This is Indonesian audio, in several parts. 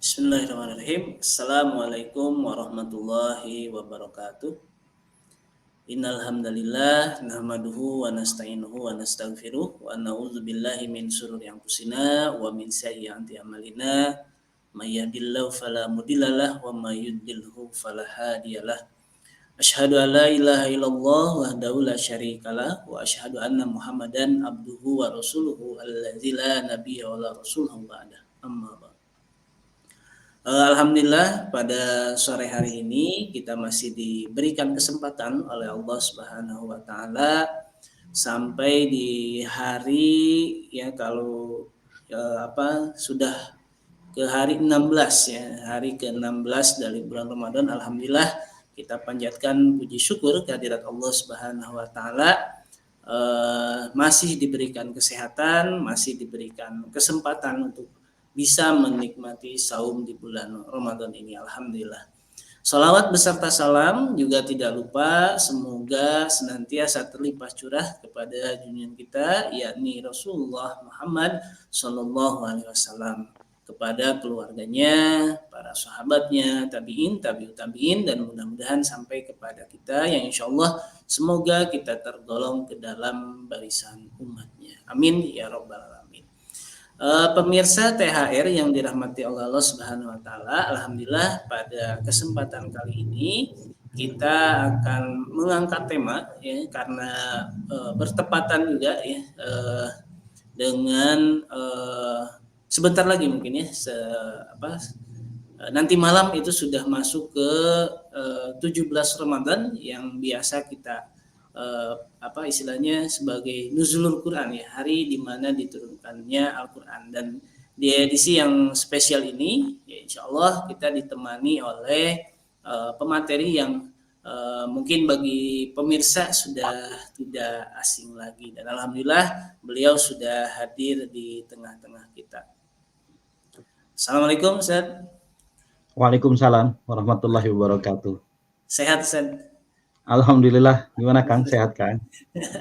Bismillahirrahmanirrahim. Assalamualaikum warahmatullahi wabarakatuh. Innal hamdalillah nahmaduhu wa nasta'inuhu wa nastaghfiruh wa na'udzubillahi min shururi anfusina wa min sayyiati a'malina. May yahdihillahu fala mudhillalah wa may yudlilhu fala hadiyalah. Asyhadu an la ilaha illallah wahdahu la syarikalah wa asyhadu anna Muhammadan abduhu wa rasuluhu allazi la nabiyya wa la rasulun ba'da. Amma ba'd. Alhamdulillah pada sore hari ini kita masih diberikan kesempatan oleh Allah Subhanahu wa taala sampai di hari ya kalau sudah ke hari 16 ya, hari ke-16 dari bulan Ramadan. Alhamdulillah kita panjatkan puji syukur kehadirat Allah Subhanahu wa taala, masih diberikan kesehatan, masih diberikan kesempatan untuk bisa menikmati saum di bulan Ramadan ini. Alhamdulillah. Salawat beserta salam juga tidak lupa semoga senantiasa terlimpah curah kepada junjungan kita yakni Rasulullah Muhammad Sallallahu Alaihi Wasallam, kepada keluarganya, para sahabatnya, tabiin, tabiut tabiin, dan mudah-mudahan sampai kepada kita yang insya Allah semoga kita tergolong ke dalam barisan umatnya. Amin ya rabbal alamin. Pemirsa THR yang dirahmati oleh Allah Subhanahu wa taala, alhamdulillah pada kesempatan kali ini kita akan mengangkat tema ya karena bertepatan juga ya dengan sebentar lagi mungkin ya nanti malam itu sudah masuk ke 17 Ramadan yang biasa kita istilahnya sebagai nuzulul Quran ya, hari di mana diturunkannya Al-Quran. Dan di edisi yang spesial ini ya insya Allah kita ditemani oleh pemateri yang mungkin bagi pemirsa sudah tidak asing lagi, dan alhamdulillah beliau sudah hadir di tengah-tengah kita. Assalamualaikum Ustaz. Waalaikumsalam warahmatullahi wabarakatuh. Sehat Ustaz? Alhamdulillah, gimana Kang? Sehat kan?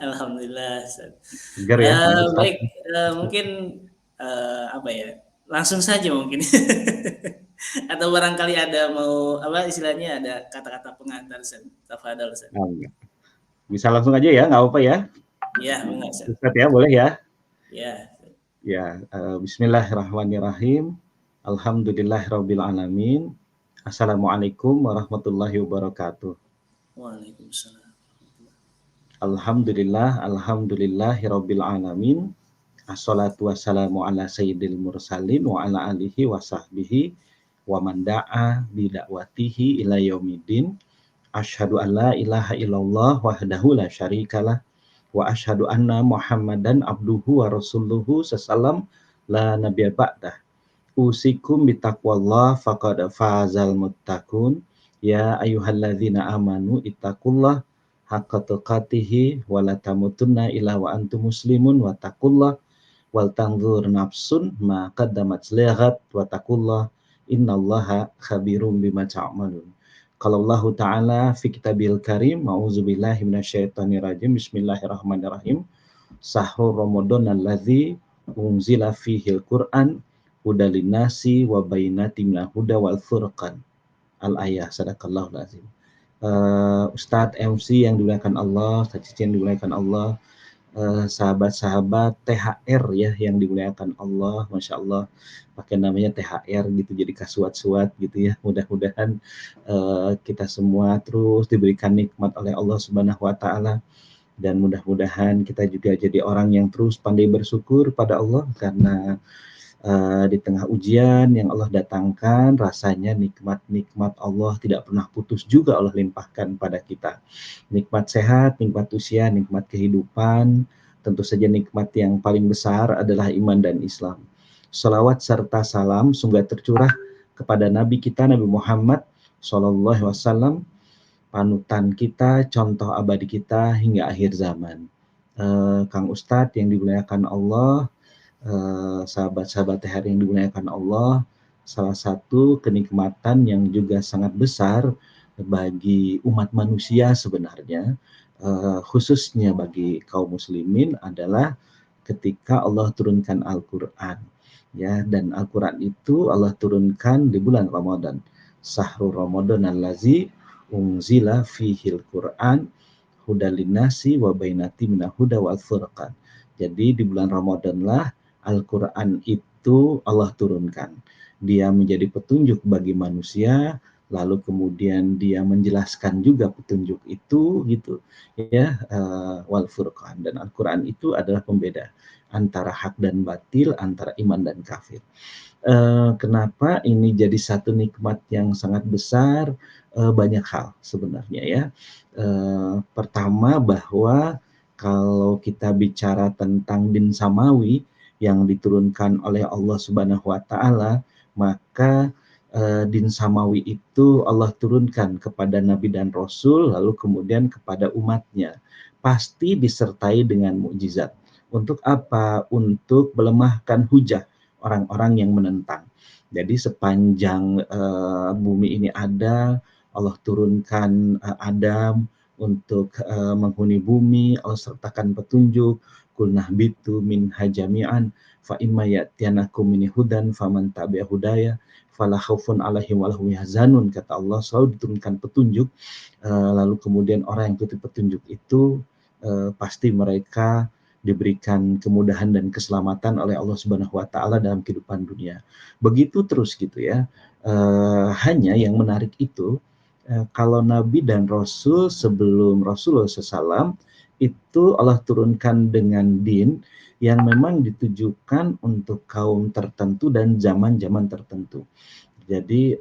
Alhamdulillah. Segar ya, baik, mungkin langsung saja mungkin. Atau barangkali ada mau istilahnya ada kata-kata pengantar Ustaz. Tafadhol Ustaz. Bisa langsung aja ya, nggak apa-apa ya? Ya, enggak Ustaz. Ustaz ya, boleh ya? Ya. Ya, bismillahirrahmanirrahim. Alhamdulillahirabbil alamin. Assalamualaikum warahmatullahi wabarakatuh. Waalaikumsalam. Alhamdulillahirabbil alamin. Assalatu wassalamu ala sayyidil mursalin wa ala alihi wa sahbihi wa man da'a bidakwatihi ila yaumiddin. Asyhadu an la ilaha illallah wahdahu la syarikalah wa asyhadu anna Muhammadan abduhu wa rasuluhu sallam la nabiyya ba'dah. Usikum bitaqwallah faqad fazal muttaqun. Ya ayyuhalladzina amanu ittaqullah haqqa tuqatih wa la tamutunna illa wa antum muslimun wa taqullah wal tanzur nafsun ma qaddamat lighat wa taqullah innallaha khabirum bima ta'malun. Qala Allah Ta'ala fi kitabil karim, ma'udzubillahi minasyaitonir rajim, bismillahirrahmanirrahim. Sahur Ramadan alladzi unzila fihil Qur'an hudal linnasi wa bayyinatin minal huda wal furqan. Al-ayah, sadaqallahul azim. Ustadz MC yang dimuliakan Allah, Ustadz Cici yang dimuliakan Allah, sahabat-sahabat THR ya yang dimuliakan Allah, Masya Allah pakai namanya THR gitu, jadi kasuat-suat gitu ya. Mudah-mudahan kita semua terus diberikan nikmat oleh Allah Subhanahu wa taala, dan mudah-mudahan kita juga jadi orang yang terus pandai bersyukur pada Allah karena di tengah ujian yang Allah datangkan, rasanya nikmat-nikmat Allah tidak pernah putus juga Allah limpahkan pada kita. Nikmat sehat, nikmat usia, nikmat kehidupan, tentu saja nikmat yang paling besar adalah iman dan Islam. Salawat serta salam semoga tercurah kepada Nabi kita, Nabi Muhammad Sallallahu Alaihi Wasallam, panutan kita, contoh abadi kita hingga akhir zaman. Kang Ustadz yang dimuliakan Allah, sahabat-sahabat THR yang dimuliakan Allah, salah satu kenikmatan yang juga sangat besar bagi umat manusia sebenarnya, khususnya bagi kaum muslimin adalah ketika Allah turunkan Al-Quran. ya. Dan Al-Quran itu Allah turunkan di bulan Ramadan. Sahrul Ramadan allazi unzila fihil Quran hudalinnasi wa bainati minal huda wal furqan. Jadi di bulan Ramadan lah Al-Quran itu Allah turunkan. Dia menjadi petunjuk bagi manusia, lalu kemudian dia menjelaskan juga petunjuk itu gitu ya, wal furqan. Dan Al-Quran itu adalah pembeda antara hak dan batil, antara iman dan kafir. Kenapa ini jadi satu nikmat yang sangat besar? Banyak hal sebenarnya ya. Pertama bahwa kalau kita bicara tentang din samawi yang diturunkan oleh Allah Subhanahu wa taala, maka din samawi itu Allah turunkan kepada nabi dan rasul, lalu kemudian kepada umatnya. Pasti disertai dengan mukjizat. Untuk apa? Untuk melemahkan hujah orang-orang yang menentang. Jadi sepanjang bumi ini ada, Allah turunkan Adam untuk menghuni bumi, Allah sertakan petunjuk, kulnah bitu min hajami'an fa imma ya'tiyanakum minni hudan faman tabi'a hudaya fala khaufun 'alaihim wa lahum yahzanun. Kata Allah, selalu diturunkan petunjuk, lalu kemudian orang yang ikuti petunjuk itu pasti mereka diberikan kemudahan dan keselamatan oleh Allah Subhanahu wa taala dalam kehidupan dunia. Begitu terus gitu ya. Hanya yang menarik itu kalau nabi dan rasul sebelum Rasulullah SAW itu Allah turunkan dengan din yang memang ditujukan untuk kaum tertentu dan zaman-zaman tertentu. Jadi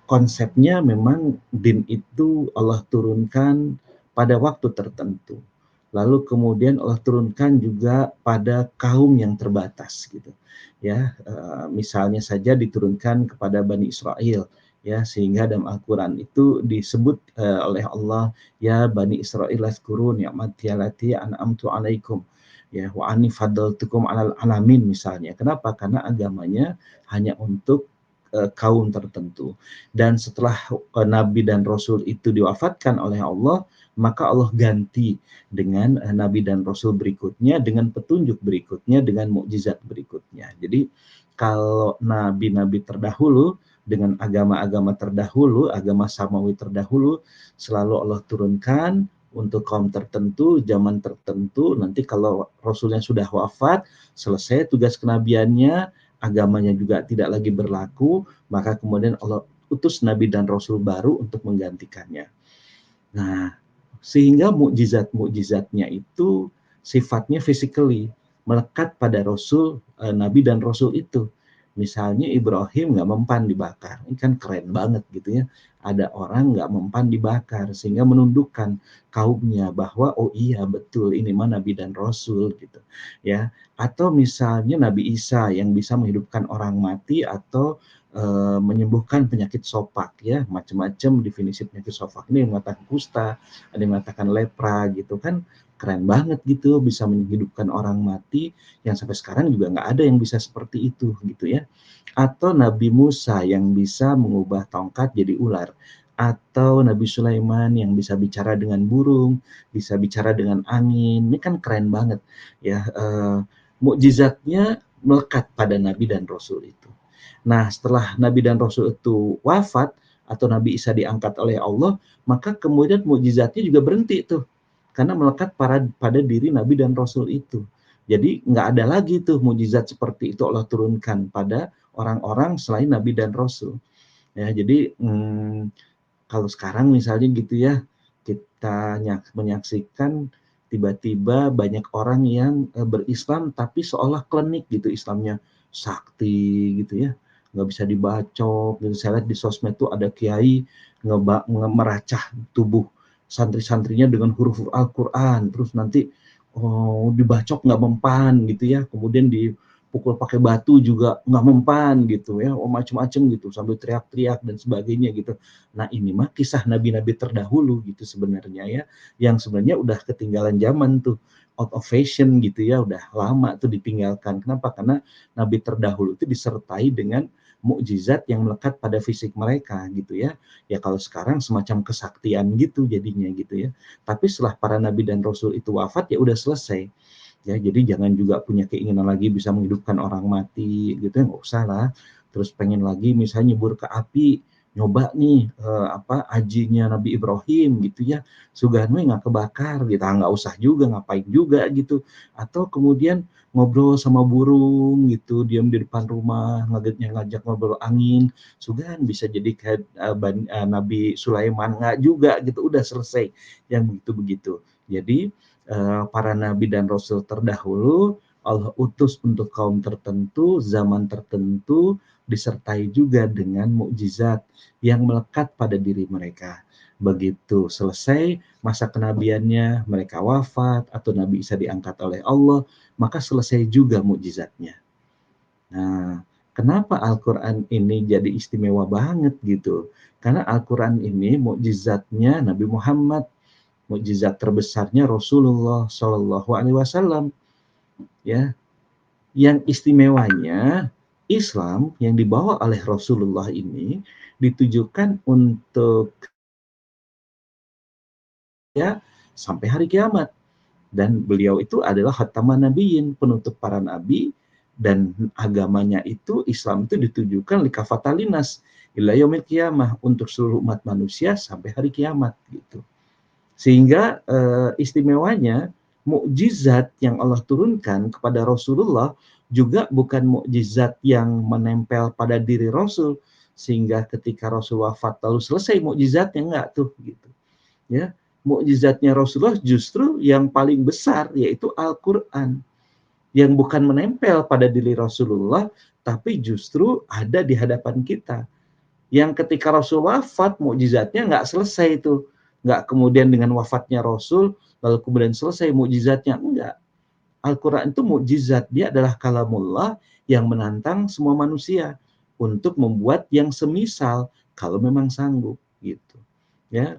konsepnya memang din itu Allah turunkan pada waktu tertentu. Lalu kemudian Allah turunkan juga pada kaum yang terbatas gitu. Ya, misalnya saja diturunkan kepada Bani Israel ya, sehingga dalam Al-Qur'an itu disebut oleh Allah, ya Bani Israil azkuru ni'mati allati an'amtu 'alaikum ya wa anni faddaltukum 'alal alamin misalnya. Kenapa? Karena agamanya hanya untuk kaum tertentu. Dan setelah nabi dan rasul itu diwafatkan oleh Allah, maka Allah ganti dengan nabi dan rasul berikutnya, dengan petunjuk berikutnya, dengan mukjizat berikutnya. Jadi kalau nabi-nabi terdahulu dengan agama-agama terdahulu, agama samawi terdahulu, selalu Allah turunkan untuk kaum tertentu, zaman tertentu. Nanti kalau rasulnya sudah wafat, selesai tugas kenabiannya, agamanya juga tidak lagi berlaku, maka kemudian Allah utus nabi dan rasul baru untuk menggantikannya. Nah, sehingga mukjizat-mukjizatnya itu sifatnya physically melekat pada rasul, nabi dan rasul itu. Misalnya Ibrahim nggak mempan dibakar, ini kan keren banget gitu ya. Ada orang nggak mempan dibakar sehingga menundukkan kaumnya bahwa oh iya betul ini mah nabi dan rasul gitu ya. Atau misalnya Nabi Isa yang bisa menghidupkan orang mati atau menyembuhkan penyakit sopak ya, macam-macam definisi penyakit sopak ini, yang mengatakan kusta, ada yang mengatakan lepra gitu kan, keren banget gitu bisa menghidupkan orang mati yang sampai sekarang juga nggak ada yang bisa seperti itu gitu ya. Atau Nabi Musa yang bisa mengubah tongkat jadi ular, atau Nabi Sulaiman yang bisa bicara dengan burung, bisa bicara dengan angin, ini kan keren banget ya. Mukjizatnya melekat pada Nabi dan Rasul itu. Nah, setelah Nabi dan Rasul itu wafat atau Nabi Isa diangkat oleh Allah, maka kemudian mukjizatnya juga berhenti tuh. Karena melekat pada diri Nabi dan Rasul itu. Jadi nggak ada lagi tuh mukjizat seperti itu Allah turunkan pada orang-orang selain Nabi dan Rasul. Ya, jadi kalau sekarang misalnya gitu ya, kita menyaksikan tiba-tiba banyak orang yang berislam tapi seolah klinik gitu Islamnya, sakti gitu ya, nggak bisa dibacok gitu. Saya lihat di sosmed tuh ada kiai meracah tubuh santri-santrinya dengan huruf Al-Quran, terus nanti dibacok nggak mempan gitu ya, kemudian dipukul pakai batu juga nggak mempan gitu ya, macam-macam gitu sambil teriak-teriak dan sebagainya gitu. Nah ini mah kisah nabi-nabi terdahulu gitu sebenarnya ya, yang sebenarnya udah ketinggalan zaman tuh, out of fashion gitu ya, udah lama tuh ditinggalkan. Kenapa? Karena nabi terdahulu itu disertai dengan mukjizat yang melekat pada fisik mereka gitu ya. Ya kalau sekarang semacam kesaktian gitu jadinya gitu ya. Tapi setelah para nabi dan rasul itu wafat ya udah selesai. Ya, jadi jangan juga punya keinginan lagi bisa menghidupkan orang mati gitu ya, nggak usah lah. Terus pengen lagi misalnya nyebur ke api, nyoba nih ajinya Nabi Ibrahim gitu ya, sugan we nggak kebakar gitu, nggak usah juga, ngapain juga gitu. Atau kemudian ngobrol sama burung gitu, diam di depan rumah, ngajak ngobrol angin, sugan bisa jadi kayak Nabi Sulaiman, nggak juga gitu, udah selesai yang begitu-begitu. Jadi para nabi dan rasul terdahulu Allah utus untuk kaum tertentu, zaman tertentu, disertai juga dengan mukjizat yang melekat pada diri mereka. Begitu selesai masa kenabiannya, mereka wafat atau Nabi Isa diangkat oleh Allah, maka selesai juga mukjizatnya. Nah, kenapa Al-Quran ini jadi istimewa banget gitu? Karena Al-Quran ini mukjizatnya Nabi Muhammad, mukjizat terbesarnya Rasulullah Shallallahu Alaihi Wasallam, ya. Yang istimewanya Islam yang dibawa oleh Rasulullah ini ditujukan untuk ya sampai hari kiamat, dan beliau itu adalah khataman nabiyyin, penutup para nabi, dan agamanya itu Islam itu ditujukan likafatalinas ila yaumil qiyamah, untuk seluruh umat manusia sampai hari kiamat gitu. Sehingga istimewanya mukjizat yang Allah turunkan kepada Rasulullah juga bukan mukjizat yang menempel pada diri Rasul sehingga ketika Rasul wafat lalu selesai mukjizatnya, enggak tuh gitu. Ya, mukjizatnya Rasulullah justru yang paling besar yaitu Al-Qur'an yang bukan menempel pada diri Rasulullah tapi justru ada di hadapan kita, yang ketika Rasul wafat mukjizatnya nggak selesai itu, nggak kemudian dengan wafatnya Rasul lalu kemudian selesai mukjizatnya, enggak. Al-Quran itu mukjizat, dia adalah kalamullah yang menantang semua manusia untuk membuat yang semisal kalau memang sanggup gitu ya.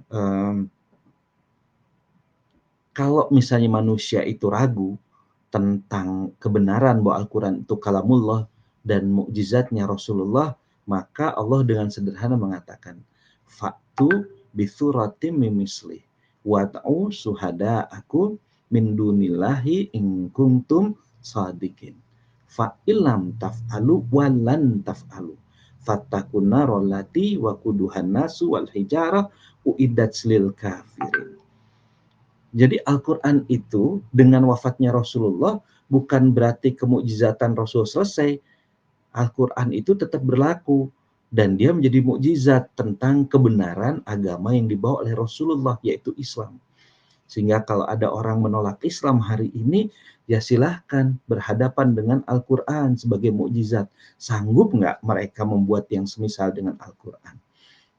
Kalau misalnya manusia itu ragu tentang kebenaran bahwa Al-Quran itu kalamullah dan mukjizatnya Rasulullah, maka Allah dengan sederhana mengatakan, "Fa'tu bitsuratim mimisli wad'u suhada'akum min dunillahi in kuntum shadiqin. Fa illam taf'alu wa lan taf'alu. Fattakun narol lati waquduhan nasu wal hijarah uiddat lil kafirin." Jadi Al-Quran itu dengan wafatnya Rasulullah bukan berarti kemukjizatan Rasul selesai. Al-Quran itu tetap berlaku dan dia menjadi mukjizat tentang kebenaran agama yang dibawa oleh Rasulullah, yaitu Islam. Sehingga kalau ada orang menolak Islam hari ini, ya silahkan berhadapan dengan Al-Quran sebagai mukjizat. Sanggup nggak mereka membuat yang semisal dengan Al-Quran?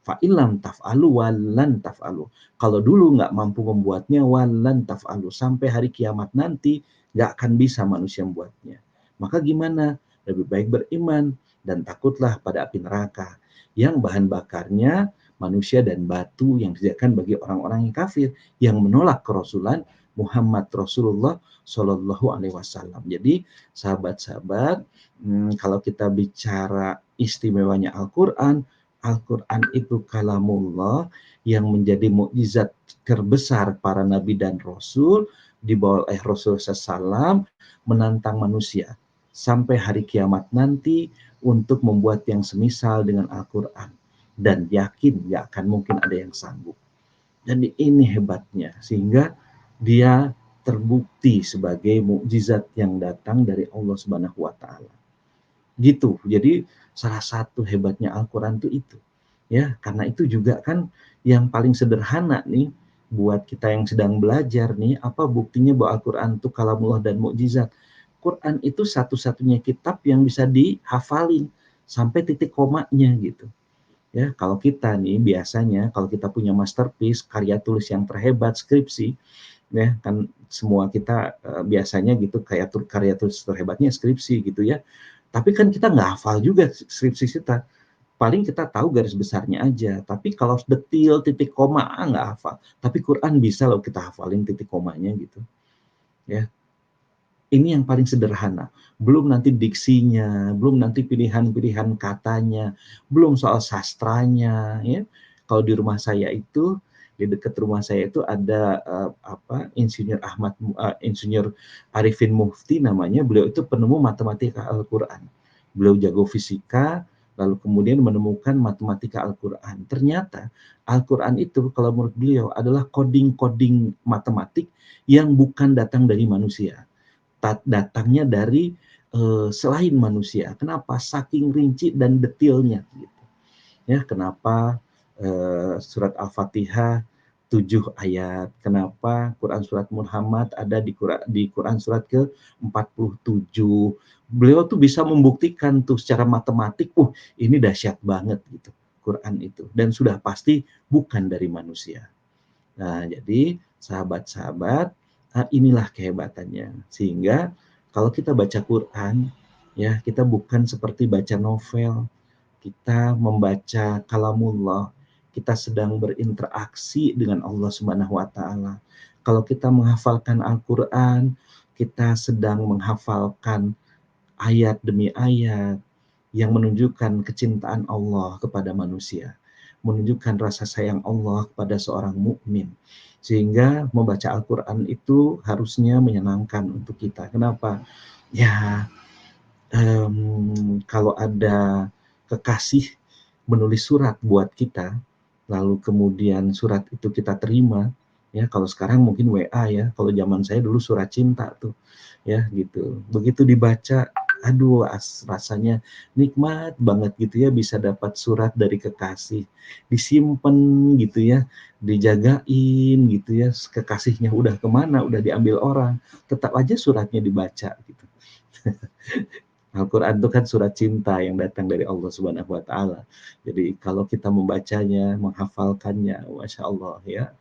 Fa'ilam taf'alu walan taf'alu. Kalau dulu nggak mampu membuatnya, walan taf'alu. Sampai hari kiamat nanti nggak akan bisa manusia membuatnya. Maka gimana? Lebih baik beriman dan takutlah pada api neraka yang bahan bakarnya manusia dan batu yang disediakan bagi orang-orang yang kafir yang menolak kerasulan Muhammad Rasulullah Shallallahu Alaihi Wasallam. Jadi sahabat-sahabat, kalau kita bicara istimewanya Al-Quran, Al-Quran itu kalamullah yang menjadi mukjizat terbesar para nabi dan rasul dibawa oleh Rasul SAW menantang manusia sampai hari kiamat nanti untuk membuat yang semisal dengan Al-Quran, dan yakin gak akan mungkin ada yang sanggup. Dan ini hebatnya sehingga dia terbukti sebagai mukjizat yang datang dari Allah Subhanahu wa taala. Gitu. Jadi salah satu hebatnya Al-Quran itu. Ya, karena itu juga kan yang paling sederhana nih buat kita yang sedang belajar nih, apa buktinya bahwa Al-Quran itu kalamullah dan mukjizat. Quran itu satu-satunya kitab yang bisa dihafalin sampai titik komanya gitu. Ya, kalau kita nih biasanya kalau kita punya masterpiece, karya tulis yang terhebat, skripsi, ya kan semua kita biasanya gitu kayak karya tulis terhebatnya skripsi gitu ya. Tapi kan kita nggak hafal juga skripsi kita. Paling kita tahu garis besarnya aja. Tapi kalau detil titik koma nggak hafal. Tapi Quran bisa loh kita hafalin titik komanya gitu. Ya, ini yang paling sederhana. Belum nanti diksinya, belum nanti pilihan-pilihan katanya, belum soal sastranya. Ya, kalau di rumah saya itu Di dekat rumah saya itu ada Insinyur Arifin Mufti namanya. Beliau itu penemu matematika Al-Qur'an. Beliau jago fisika, lalu kemudian menemukan matematika Al-Qur'an. Ternyata Al-Qur'an itu kalau menurut beliau adalah coding-coding matematik yang bukan datang dari manusia. Datangnya dari selain manusia. Kenapa? Saking rinci dan detailnya gitu. Ya, kenapa surat Al-Fatihah 7 ayat. Kenapa Quran surat Muhammad ada di Quran surat ke-47. Beliau tuh bisa membuktikan tuh secara matematik, ini dahsyat banget gitu Quran itu, dan sudah pasti bukan dari manusia. Nah, jadi sahabat-sahabat, inilah kehebatannya. Sehingga kalau kita baca Quran, ya kita bukan seperti baca novel, kita membaca kalamullah, kita sedang berinteraksi dengan Allah Subhanahu wa taala. Kalau kita menghafalkan Al-Qur'an, kita sedang menghafalkan ayat demi ayat yang menunjukkan kecintaan Allah kepada manusia, menunjukkan rasa sayang Allah kepada seorang mukmin. Sehingga membaca Al-Qur'an itu harusnya menyenangkan untuk kita. Kenapa? Ya, kalau ada kekasih menulis surat buat kita, lalu kemudian surat itu kita terima, ya kalau sekarang mungkin WA ya, kalau zaman saya dulu surat cinta tuh, ya gitu. Begitu dibaca, aduh rasanya nikmat banget gitu ya, bisa dapat surat dari kekasih, disimpan gitu ya, dijagain gitu ya, kekasihnya udah kemana, udah diambil orang, tetap aja suratnya dibaca gitu. Al-Quran itu kan surat cinta yang datang dari Allah Subhanahu wa Ta'ala. Jadi, kalau kita membacanya, menghafalkannya, masya Allah ya,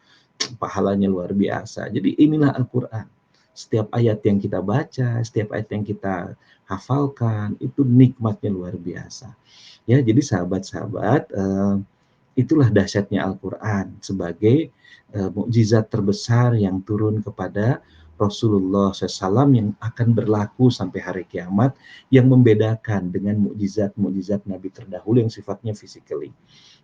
pahalanya luar biasa. Jadi, inilah Al-Quran. Setiap ayat yang kita baca, setiap ayat yang kita hafalkan, itu nikmatnya luar biasa. Ya, jadi sahabat-sahabat, itulah dahsyatnya Al-Quran sebagai mukjizat terbesar yang turun kepada Rasulullah SAW yang akan berlaku sampai hari kiamat, yang membedakan dengan mukjizat-mukjizat Nabi terdahulu yang sifatnya physically.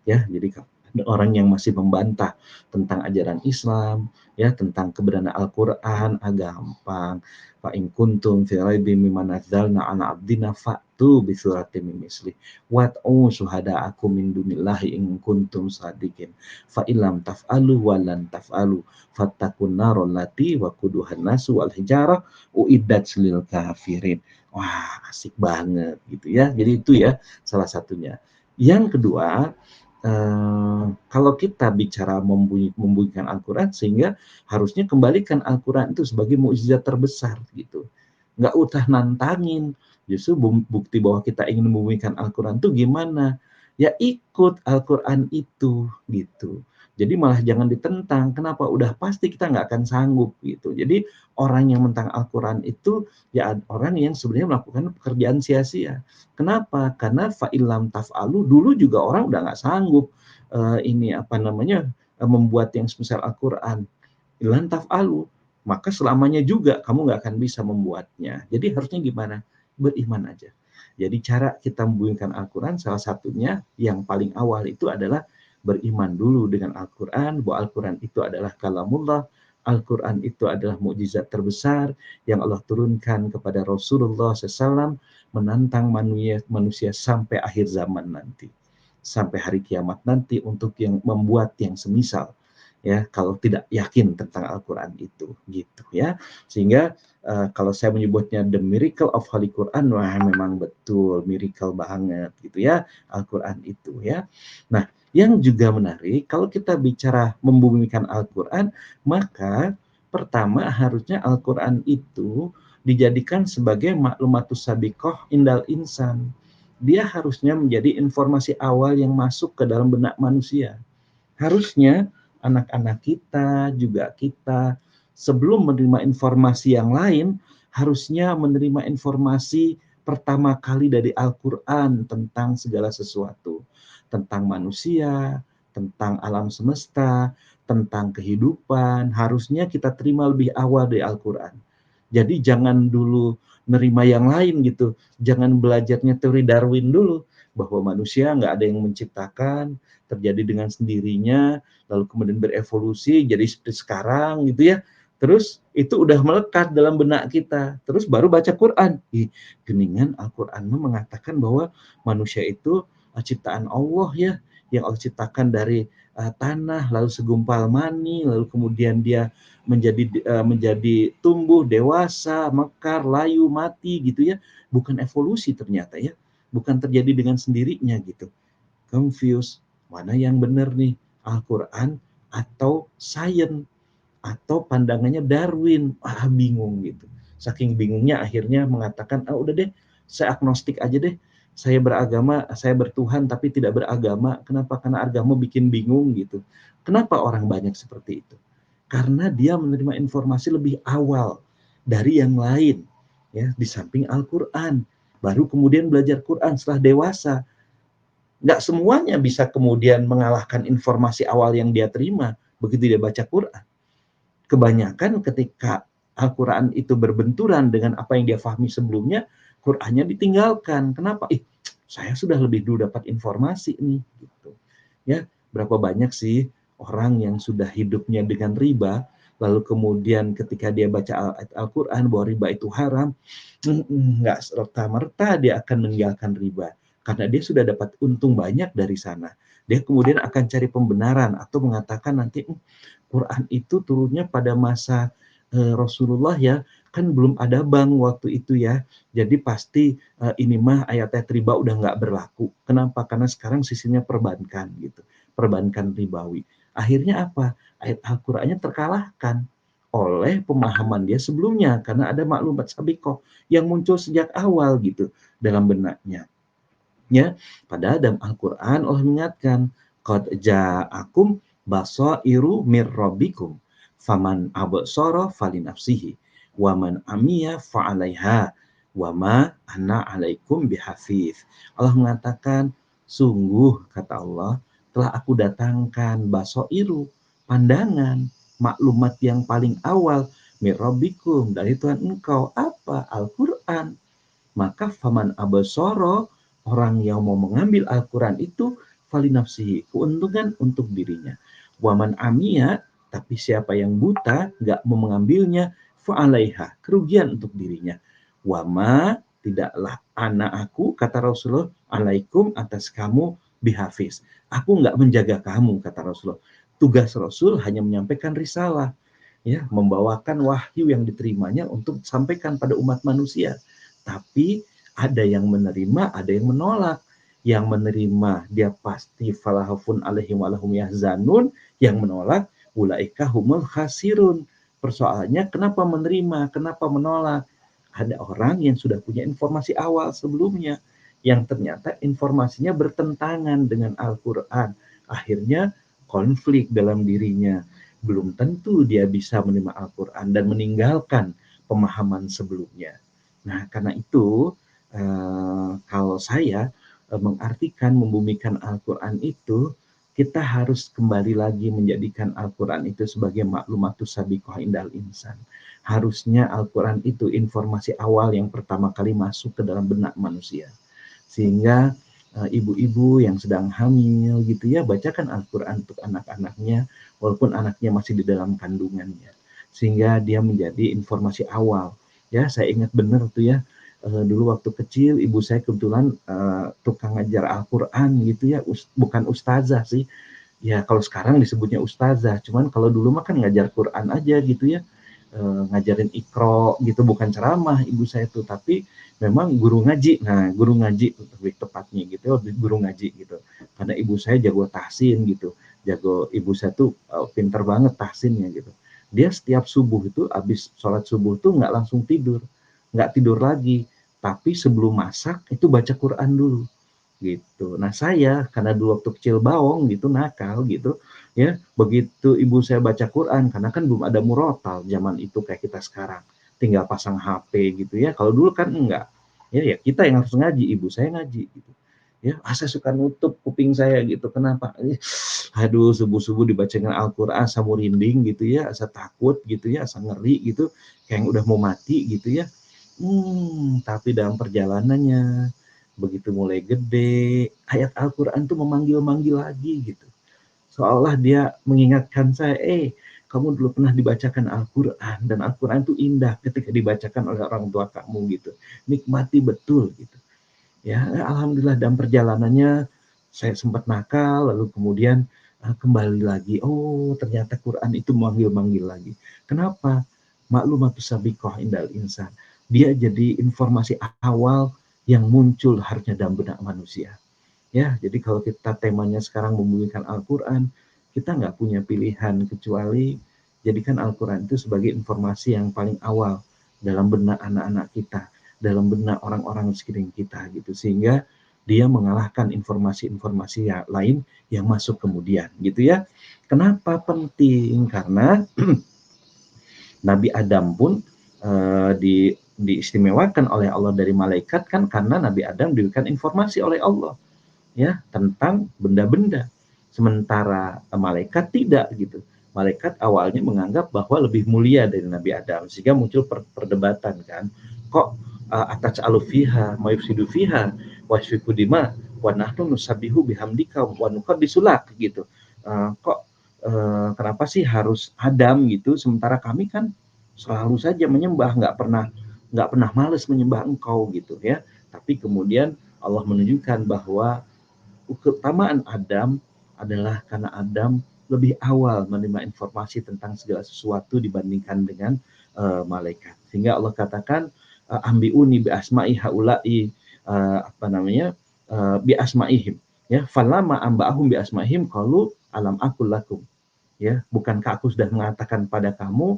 Ya, jadi orang yang masih membantah tentang ajaran Islam, ya tentang kebenaran Al-Quran, gampang. Fa in kuntum fi raibin mimma nazzalna ala abdina fa'tu bi suratin min misli wad'u syuhada'akum min dunillahi in kuntum shadiqin fa illam taf'alu wa lan taf'alu fattaqun narul lati waquduhan nasu wal hijarah uiddat lil kafirin. Wah, asik banget gitu ya. Jadi itu ya salah satunya. Yang kedua, kalau kita bicara membunyikan Al-Quran, sehingga harusnya kembalikan Al-Quran itu sebagai mukjizat terbesar gitu. Nggak usah nantangin, justru bukti bahwa kita ingin membunyikan Al-Quran itu gimana? Ya ikut Al-Quran itu gitu. Jadi malah jangan ditentang. Kenapa? Udah pasti kita nggak akan sanggup gitu. Jadi orang yang mentang Al-Quran itu ya orang yang sebenarnya melakukan pekerjaan sia-sia. Kenapa? Karena fa'ilam taf'alu, dulu juga orang udah nggak sanggup membuat yang semisal Al-Quran. Ilan taf'alu, maka selamanya juga kamu nggak akan bisa membuatnya. Jadi harusnya gimana? Beriman aja. Jadi cara kita membunyikan Al-Quran, salah satunya yang paling awal itu adalah beriman dulu dengan Al-Quran, bahwa Al-Quran itu adalah kalamullah, Al-Quran itu adalah mukjizat terbesar yang Allah turunkan kepada Rasulullah SAW, menantang manusia sampai akhir zaman nanti, sampai hari kiamat nanti, untuk yang membuat yang semisal, ya kalau tidak yakin tentang Al-Quran itu gitu ya. Sehingga kalau saya menyebutnya the miracle of Holy Quran, wah memang betul miracle banget gitu ya Al-Quran itu ya. Nah, yang juga menarik, kalau kita bicara membumikan Al-Quran, maka pertama harusnya Al-Quran itu dijadikan sebagai maklumatus sabiqoh indal insan. Dia harusnya menjadi informasi awal yang masuk ke dalam benak manusia. Harusnya anak-anak kita, juga kita, sebelum menerima informasi yang lain, harusnya menerima informasi pertama kali dari Al-Quran tentang segala sesuatu. Tentang manusia, tentang alam semesta, tentang kehidupan, harusnya kita terima lebih awal dari Al-Quran. Jadi jangan dulu nerima yang lain gitu, jangan belajarnya teori Darwin dulu, bahwa manusia nggak ada yang menciptakan, terjadi dengan sendirinya, lalu kemudian berevolusi jadi seperti sekarang gitu ya. Terus itu udah melekat dalam benak kita. Terus baru baca Quran. Geningan Al-Quran mengatakan bahwa manusia itu ciptaan Allah ya, yang Allah ciptakan dari tanah, lalu segumpal mani, lalu kemudian dia menjadi tumbuh, dewasa, mekar, layu, mati gitu ya. Bukan evolusi ternyata ya, bukan terjadi dengan sendirinya gitu. Confused, mana yang benar nih, Al-Quran atau sains, atau pandangannya Darwin. Bingung gitu. Saking bingungnya akhirnya mengatakan, udah deh, saya agnostik aja deh. Saya beragama, saya bertuhan tapi tidak beragama. Kenapa? Karena agama bikin bingung gitu. Kenapa orang banyak seperti itu? Karena dia menerima informasi lebih awal dari yang lain, ya, di samping Al-Quran. Baru kemudian belajar Quran setelah dewasa. Nggak semuanya bisa kemudian mengalahkan informasi awal yang dia terima begitu dia baca Quran. Kebanyakan ketika Al-Quran itu berbenturan dengan apa yang dia pahami sebelumnya, Qurannya ditinggalkan. Kenapa? Saya sudah lebih dulu dapat informasi nih. Gitu. Ya, berapa banyak sih orang yang sudah hidupnya dengan riba, lalu kemudian ketika dia baca Al-Quran bahwa riba itu haram, nggak serta-merta dia akan meninggalkan riba. Karena dia sudah dapat untung banyak dari sana. Dia kemudian akan cari pembenaran atau mengatakan nanti Quran itu turunnya pada masa Rasulullah ya, kan belum ada bank waktu itu ya, jadi pasti ini mah ayat-ayat riba udah nggak berlaku. Kenapa? Karena sekarang sistemnya perbankan gitu, perbankan ribawi. Akhirnya apa? Ayat Al-Qur'annya terkalahkan oleh pemahaman dia sebelumnya, karena ada maklumat sabikoh yang muncul sejak awal gitu dalam benaknya. Ya, pada dalam Al-Quran Allah mengingatkan, qad ja'akum basairu mir rabbikum faman absara falinafsihi wa man amiya fa'alaiha wa ma ana alaikum bihafiz. Allah mengatakan, sungguh kata Allah, telah aku datangkan basairu, pandangan, maklumat yang paling awal mir rabbikum, dari Tuhan engkau. Apa? Al-Quran. Maka faman absara, orang yang mau mengambil Al-Quran itu falinafsihi, keuntungan untuk dirinya. Waman amia, tapi siapa yang buta nggak mau mengambilnya, fa'alaiha, kerugian untuk dirinya. Wama, tidaklah anak aku, kata Rasulullah, alaikum, atas kamu, bihafiz, aku nggak menjaga kamu, kata Rasulullah. Tugas Rasul hanya menyampaikan risalah, ya, membawakan wahyu yang diterimanya untuk sampaikan pada umat manusia. Tapi ada yang menerima, ada yang menolak. Yang menerima dia pasti falahufun alaihim walahum yahzanun, yang menolak ulaika humul khasirun. Persoalannya kenapa menerima, kenapa menolak? Ada orang yang sudah punya informasi awal sebelumnya yang ternyata informasinya bertentangan dengan Al-Qur'an. Akhirnya konflik dalam dirinya. Belum tentu dia bisa menerima Al-Qur'an dan meninggalkan pemahaman sebelumnya. Nah, karena itu kalau saya mengartikan, membumikan Al-Quran itu, kita harus kembali lagi menjadikan Al-Quran itu sebagai maklumatus sabiqah indal insan. Harusnya Al-Quran itu informasi awal yang pertama kali masuk ke dalam benak manusia. Sehingga ibu-ibu yang sedang hamil gitu ya, bacakan Al-Quran untuk anak-anaknya, walaupun anaknya masih di dalam kandungannya. Sehingga dia menjadi informasi awal. Ya, saya ingat benar tuh ya, dulu waktu kecil ibu saya kebetulan tukang ngajar Al-Quran gitu ya, bukan ustazah sih. Ya kalau sekarang disebutnya ustazah, cuman kalau dulu mah kan ngajar Quran aja gitu ya, ngajarin Iqra gitu, bukan ceramah ibu saya tuh, tapi memang guru ngaji. Nah, guru ngaji lebih tepatnya gitu, guru ngaji gitu. Karena ibu saya jago tahsin gitu, ibu saya tuh pinter banget tahsinnya gitu. Dia setiap subuh itu, habis sholat subuh tuh nggak langsung tidur, nggak tidur lagi, tapi sebelum masak itu baca Quran dulu gitu. Nah saya karena dulu waktu kecil bawong gitu, nakal gitu ya, begitu ibu saya baca Quran, karena kan belum ada murotal zaman itu kayak kita sekarang tinggal pasang HP gitu ya, kalau dulu kan enggak ya, ya kita yang harus ngaji, ibu saya ngaji gitu ya. Saya suka nutup kuping saya gitu, kenapa? Aduh, subuh-subuh dibacakan Al-Quran, asa merinding gitu ya, asa takut gitu ya, asa ngeri gitu, kayak udah mau mati gitu ya. Tapi dalam perjalanannya begitu mulai gede, ayat Al-Quran tuh memanggil-manggil lagi gitu. Seolah dia mengingatkan saya, kamu dulu pernah dibacakan Al-Quran, dan Al-Quran itu indah ketika dibacakan oleh orang tua kamu gitu. Nikmati betul gitu. Ya, alhamdulillah dalam perjalanannya saya sempat nakal, lalu kemudian kembali lagi. Oh, ternyata Quran itu manggil-manggil lagi. Kenapa? Maklumatus sabiqah indal insan. Dia jadi informasi awal yang muncul harusnya dalam benak manusia. Ya, jadi kalau kita temanya sekarang membumikan Al-Quran, kita nggak punya pilihan kecuali jadikan Al-Quran itu sebagai informasi yang paling awal dalam benak anak-anak kita, dalam benak orang-orang sekeliling kita gitu, sehingga dia mengalahkan informasi-informasi yang lain yang masuk kemudian gitu ya. Kenapa penting? Karena Nabi Adam pun diistimewakan oleh Allah dari malaikat kan, karena Nabi Adam diberikan informasi oleh Allah ya tentang benda-benda, sementara malaikat tidak gitu. Malaikat awalnya menganggap bahwa lebih mulia dari Nabi Adam, sehingga muncul perdebatan kan, kok atas alufiha mayufsidu fiha wasfiku dima wa nahnu nusabihu bihamdika wa nuqaddisulak gitu. Kok kenapa sih harus Adam gitu, sementara kami kan selalu saja menyembah, nggak pernah males menyembah engkau gitu ya. Tapi kemudian Allah menunjukkan bahwa keutamaan Adam adalah karena Adam lebih awal menerima informasi tentang segala sesuatu dibandingkan dengan malaikat. Sehingga Allah katakan ambiuni bi asma'i haula'i bi asma'ihim ya, falama amba'ahum bi asma'ihim qalu alam akul lakum ya, bukankah aku sudah mengatakan pada kamu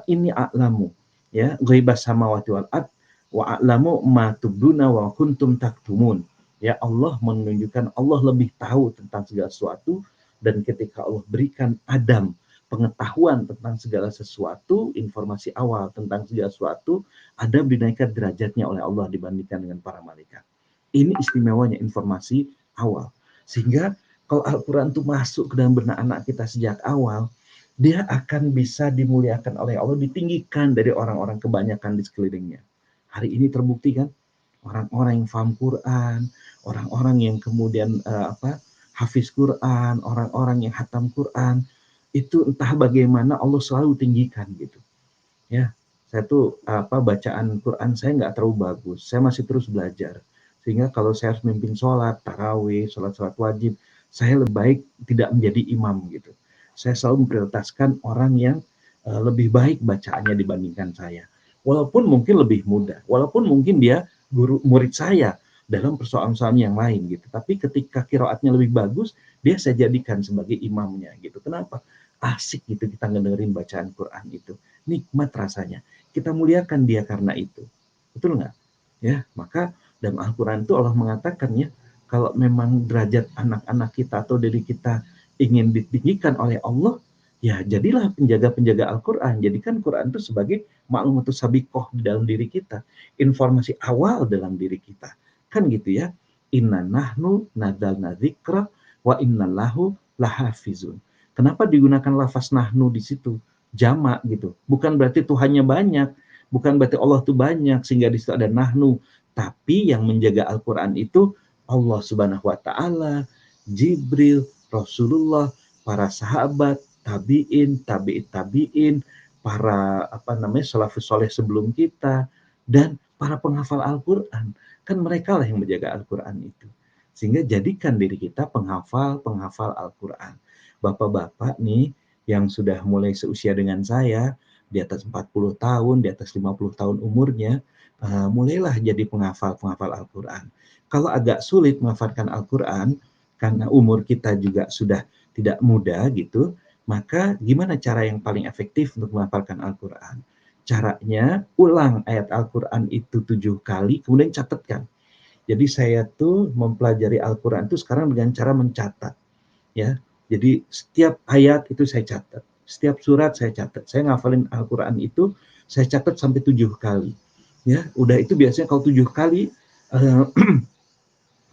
ini a'lamu ya ghaibas samawati wal ard wa a'lamu ma tubduna wa kuntum taktumun. Ya, Allah menunjukkan Allah lebih tahu tentang segala sesuatu, dan ketika Allah berikan Adam pengetahuan tentang segala sesuatu, informasi awal tentang segala sesuatu, Adam dinaikkan derajatnya oleh Allah dibandingkan dengan para malaikat. Ini istimewanya informasi awal. Sehingga kalau Al-Quran itu masuk ke dalam benak anak kita sejak awal, dia akan bisa dimuliakan oleh Allah, ditinggikan dari orang-orang kebanyakan di sekelilingnya. Hari ini terbukti kan, orang-orang yang paham Quran, orang-orang yang kemudian hafiz Quran, orang-orang yang hatam Quran, itu entah bagaimana Allah selalu tinggikan gitu. Ya, saya tuh bacaan Quran saya nggak terlalu bagus, saya masih terus belajar. Sehingga kalau saya harus memimpin sholat, tarawih, sholat-sholat wajib, saya lebih baik tidak menjadi imam gitu. Saya selalu memprioritaskan orang yang lebih baik bacaannya dibandingkan saya. Walaupun mungkin lebih mudah, walaupun mungkin dia guru murid saya dalam persoalan-persoalan yang lain gitu. Tapi ketika qiraatnya lebih bagus, dia saya jadikan sebagai imamnya gitu. Kenapa? Asik gitu kita ngedengerin bacaan Quran itu. Nikmat rasanya. Kita muliakan dia karena itu. Betul nggak? Ya, maka dalam Al-Quran itu Allah mengatakan ya, kalau memang derajat anak-anak kita atau diri kita ingin ditinggikan oleh Allah, ya jadilah penjaga-penjaga Al-Quran. Jadikan Quran itu sebagai maklumatus sabiqoh di dalam diri kita, informasi awal dalam diri kita, kan gitu ya. Inna nahnu nadzalna dzikra wa inna lahu lahafizun. Kenapa digunakan lafaz nahnu di situ? Jamak gitu. Bukan berarti Tuhannya banyak, bukan berarti Allah itu banyak sehingga di situ ada nahnu, tapi yang menjaga Al-Quran itu Allah Subhanahu wa taala, Jibril, Rasulullah, para sahabat, tabi'in, tabi'in, para salafus soleh sebelum kita, dan para penghafal Al-Quran. Kan mereka lah yang menjaga Al-Quran itu. Sehingga jadikan diri kita penghafal Al-Quran. Bapak-bapak nih yang sudah mulai seusia dengan saya, di atas 40 tahun, di atas 50 tahun umurnya, mulailah jadi penghafal Al-Quran. Kalau agak sulit menghafalkan Al-Quran, karena umur kita juga sudah tidak muda gitu, maka gimana cara yang paling efektif untuk menghafalkan Al-Quran? Caranya, ulang ayat Al-Quran itu 7 kali, kemudian catatkan. Jadi saya tuh mempelajari Al-Quran itu sekarang dengan cara mencatat. Ya, jadi setiap ayat itu saya catat, setiap surat saya catat. Saya ngafalin Al-Quran itu saya catat sampai 7 kali. Ya, udah itu biasanya kalau 7 kali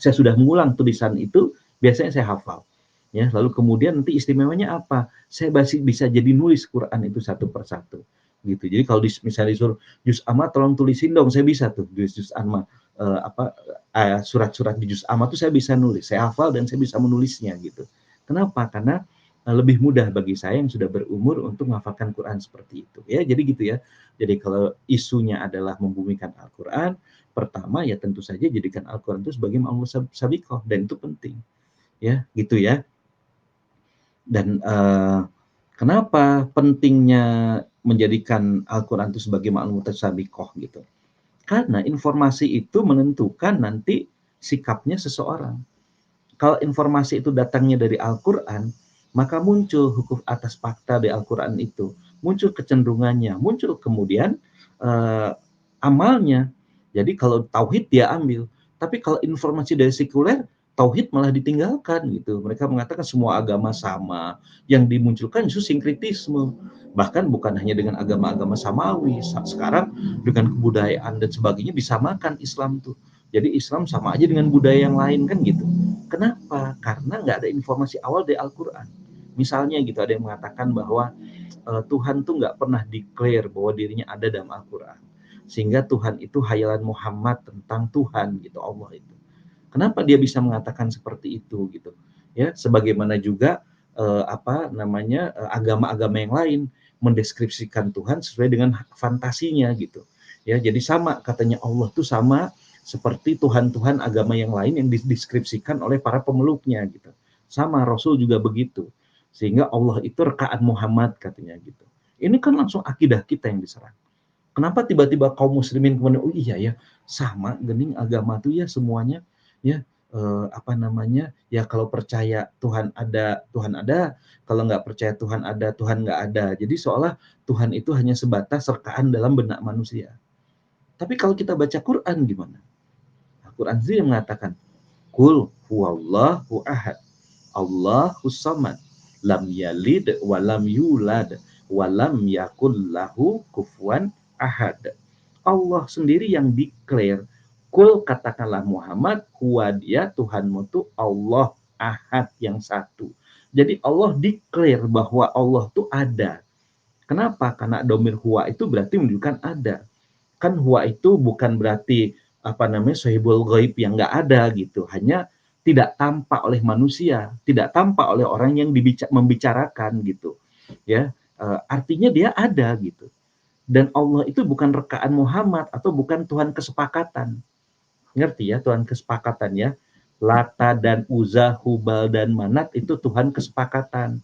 saya sudah mengulang tulisan itu, biasanya saya hafal. Ya, lalu kemudian nanti istimewanya apa? Saya masih bisa jadi nulis Quran itu satu persatu. Gitu. Jadi kalau misalnya disuruh juz amma tolong tulisin dong, saya bisa tuh juz amma. surat-surat di juz amma tuh saya bisa nulis, saya hafal dan saya bisa menulisnya gitu. Kenapa? Karena lebih mudah bagi saya yang sudah berumur untuk menghafalkan Quran seperti itu ya. Jadi gitu ya. Jadi kalau isunya adalah membumikan Al-Quran, pertama ya tentu saja jadikan Al-Quran itu sebagai ma'lum sabiqah, dan itu penting ya gitu ya. Dan kenapa pentingnya menjadikan Al-Quran itu sebagai ma'lum sabiqah gitu? Karena informasi itu menentukan nanti sikapnya seseorang. Kalau informasi itu datangnya dari Al-Quran, maka muncul hukum atas fakta di Al-Quran itu, muncul kecenderungannya, muncul kemudian amalnya. Jadi kalau tauhid dia ambil, tapi kalau informasi dari sekuler, tauhid malah ditinggalkan gitu. Mereka mengatakan semua agama sama, yang dimunculkan justru sinkritisme. Bahkan bukan hanya dengan agama-agama samawi, sekarang dengan kebudayaan dan sebagainya disamakan Islam tuh. Jadi Islam sama aja dengan budaya yang lain kan gitu. Kenapa? Karena nggak ada informasi awal dari Al-Quran. Misalnya gitu, ada yang mengatakan bahwa Tuhan tuh nggak pernah declare bahwa dirinya ada dalam Al-Quran. Sehingga Tuhan itu hayalan Muhammad tentang Tuhan gitu, Allah itu. Kenapa dia bisa mengatakan seperti itu gitu? Ya, sebagaimana juga agama-agama yang lain mendeskripsikan Tuhan sesuai dengan fantasinya gitu. Ya, jadi sama katanya Allah tuh sama seperti Tuhan-Tuhan agama yang lain yang dideskripsikan oleh para pemeluknya gitu. Sama Rasul juga begitu. Sehingga Allah itu rekaan Muhammad katanya gitu. Ini kan langsung akidah kita yang diserang. Kenapa tiba-tiba kaum muslimin kemudian oh iya ya sama gening agama tuh ya semuanya ya ya kalau percaya Tuhan ada, kalau nggak percaya Tuhan ada, Tuhan nggak ada. Jadi seolah Tuhan itu hanya sebatas rekaan dalam benak manusia. Tapi kalau kita baca Quran gimana? Al-Quran sendiri mengatakan, Qul huwallahu ahad, Allahus samad, lam yalid walam yulad, walam yakul lahu kufuwan ahad. Allah sendiri yang declare, Qul katakanlah Muhammad, huwa dia Tuhanmu tuh Allah ahad yang satu. Jadi Allah declare bahwa Allah tuh ada. Kenapa? Karena domir huwa itu berarti menunjukkan ada. Kan huwa itu bukan berarti sahibul ghaib yang nggak ada gitu, hanya tidak tampak oleh manusia, tidak tampak oleh orang yang membicarakan gitu ya. Artinya dia ada gitu, dan Allah itu bukan rekaan Muhammad atau bukan Tuhan kesepakatan, ngerti ya, Tuhan kesepakatan ya. Lata dan Uzza, Hubal dan Manat itu Tuhan kesepakatan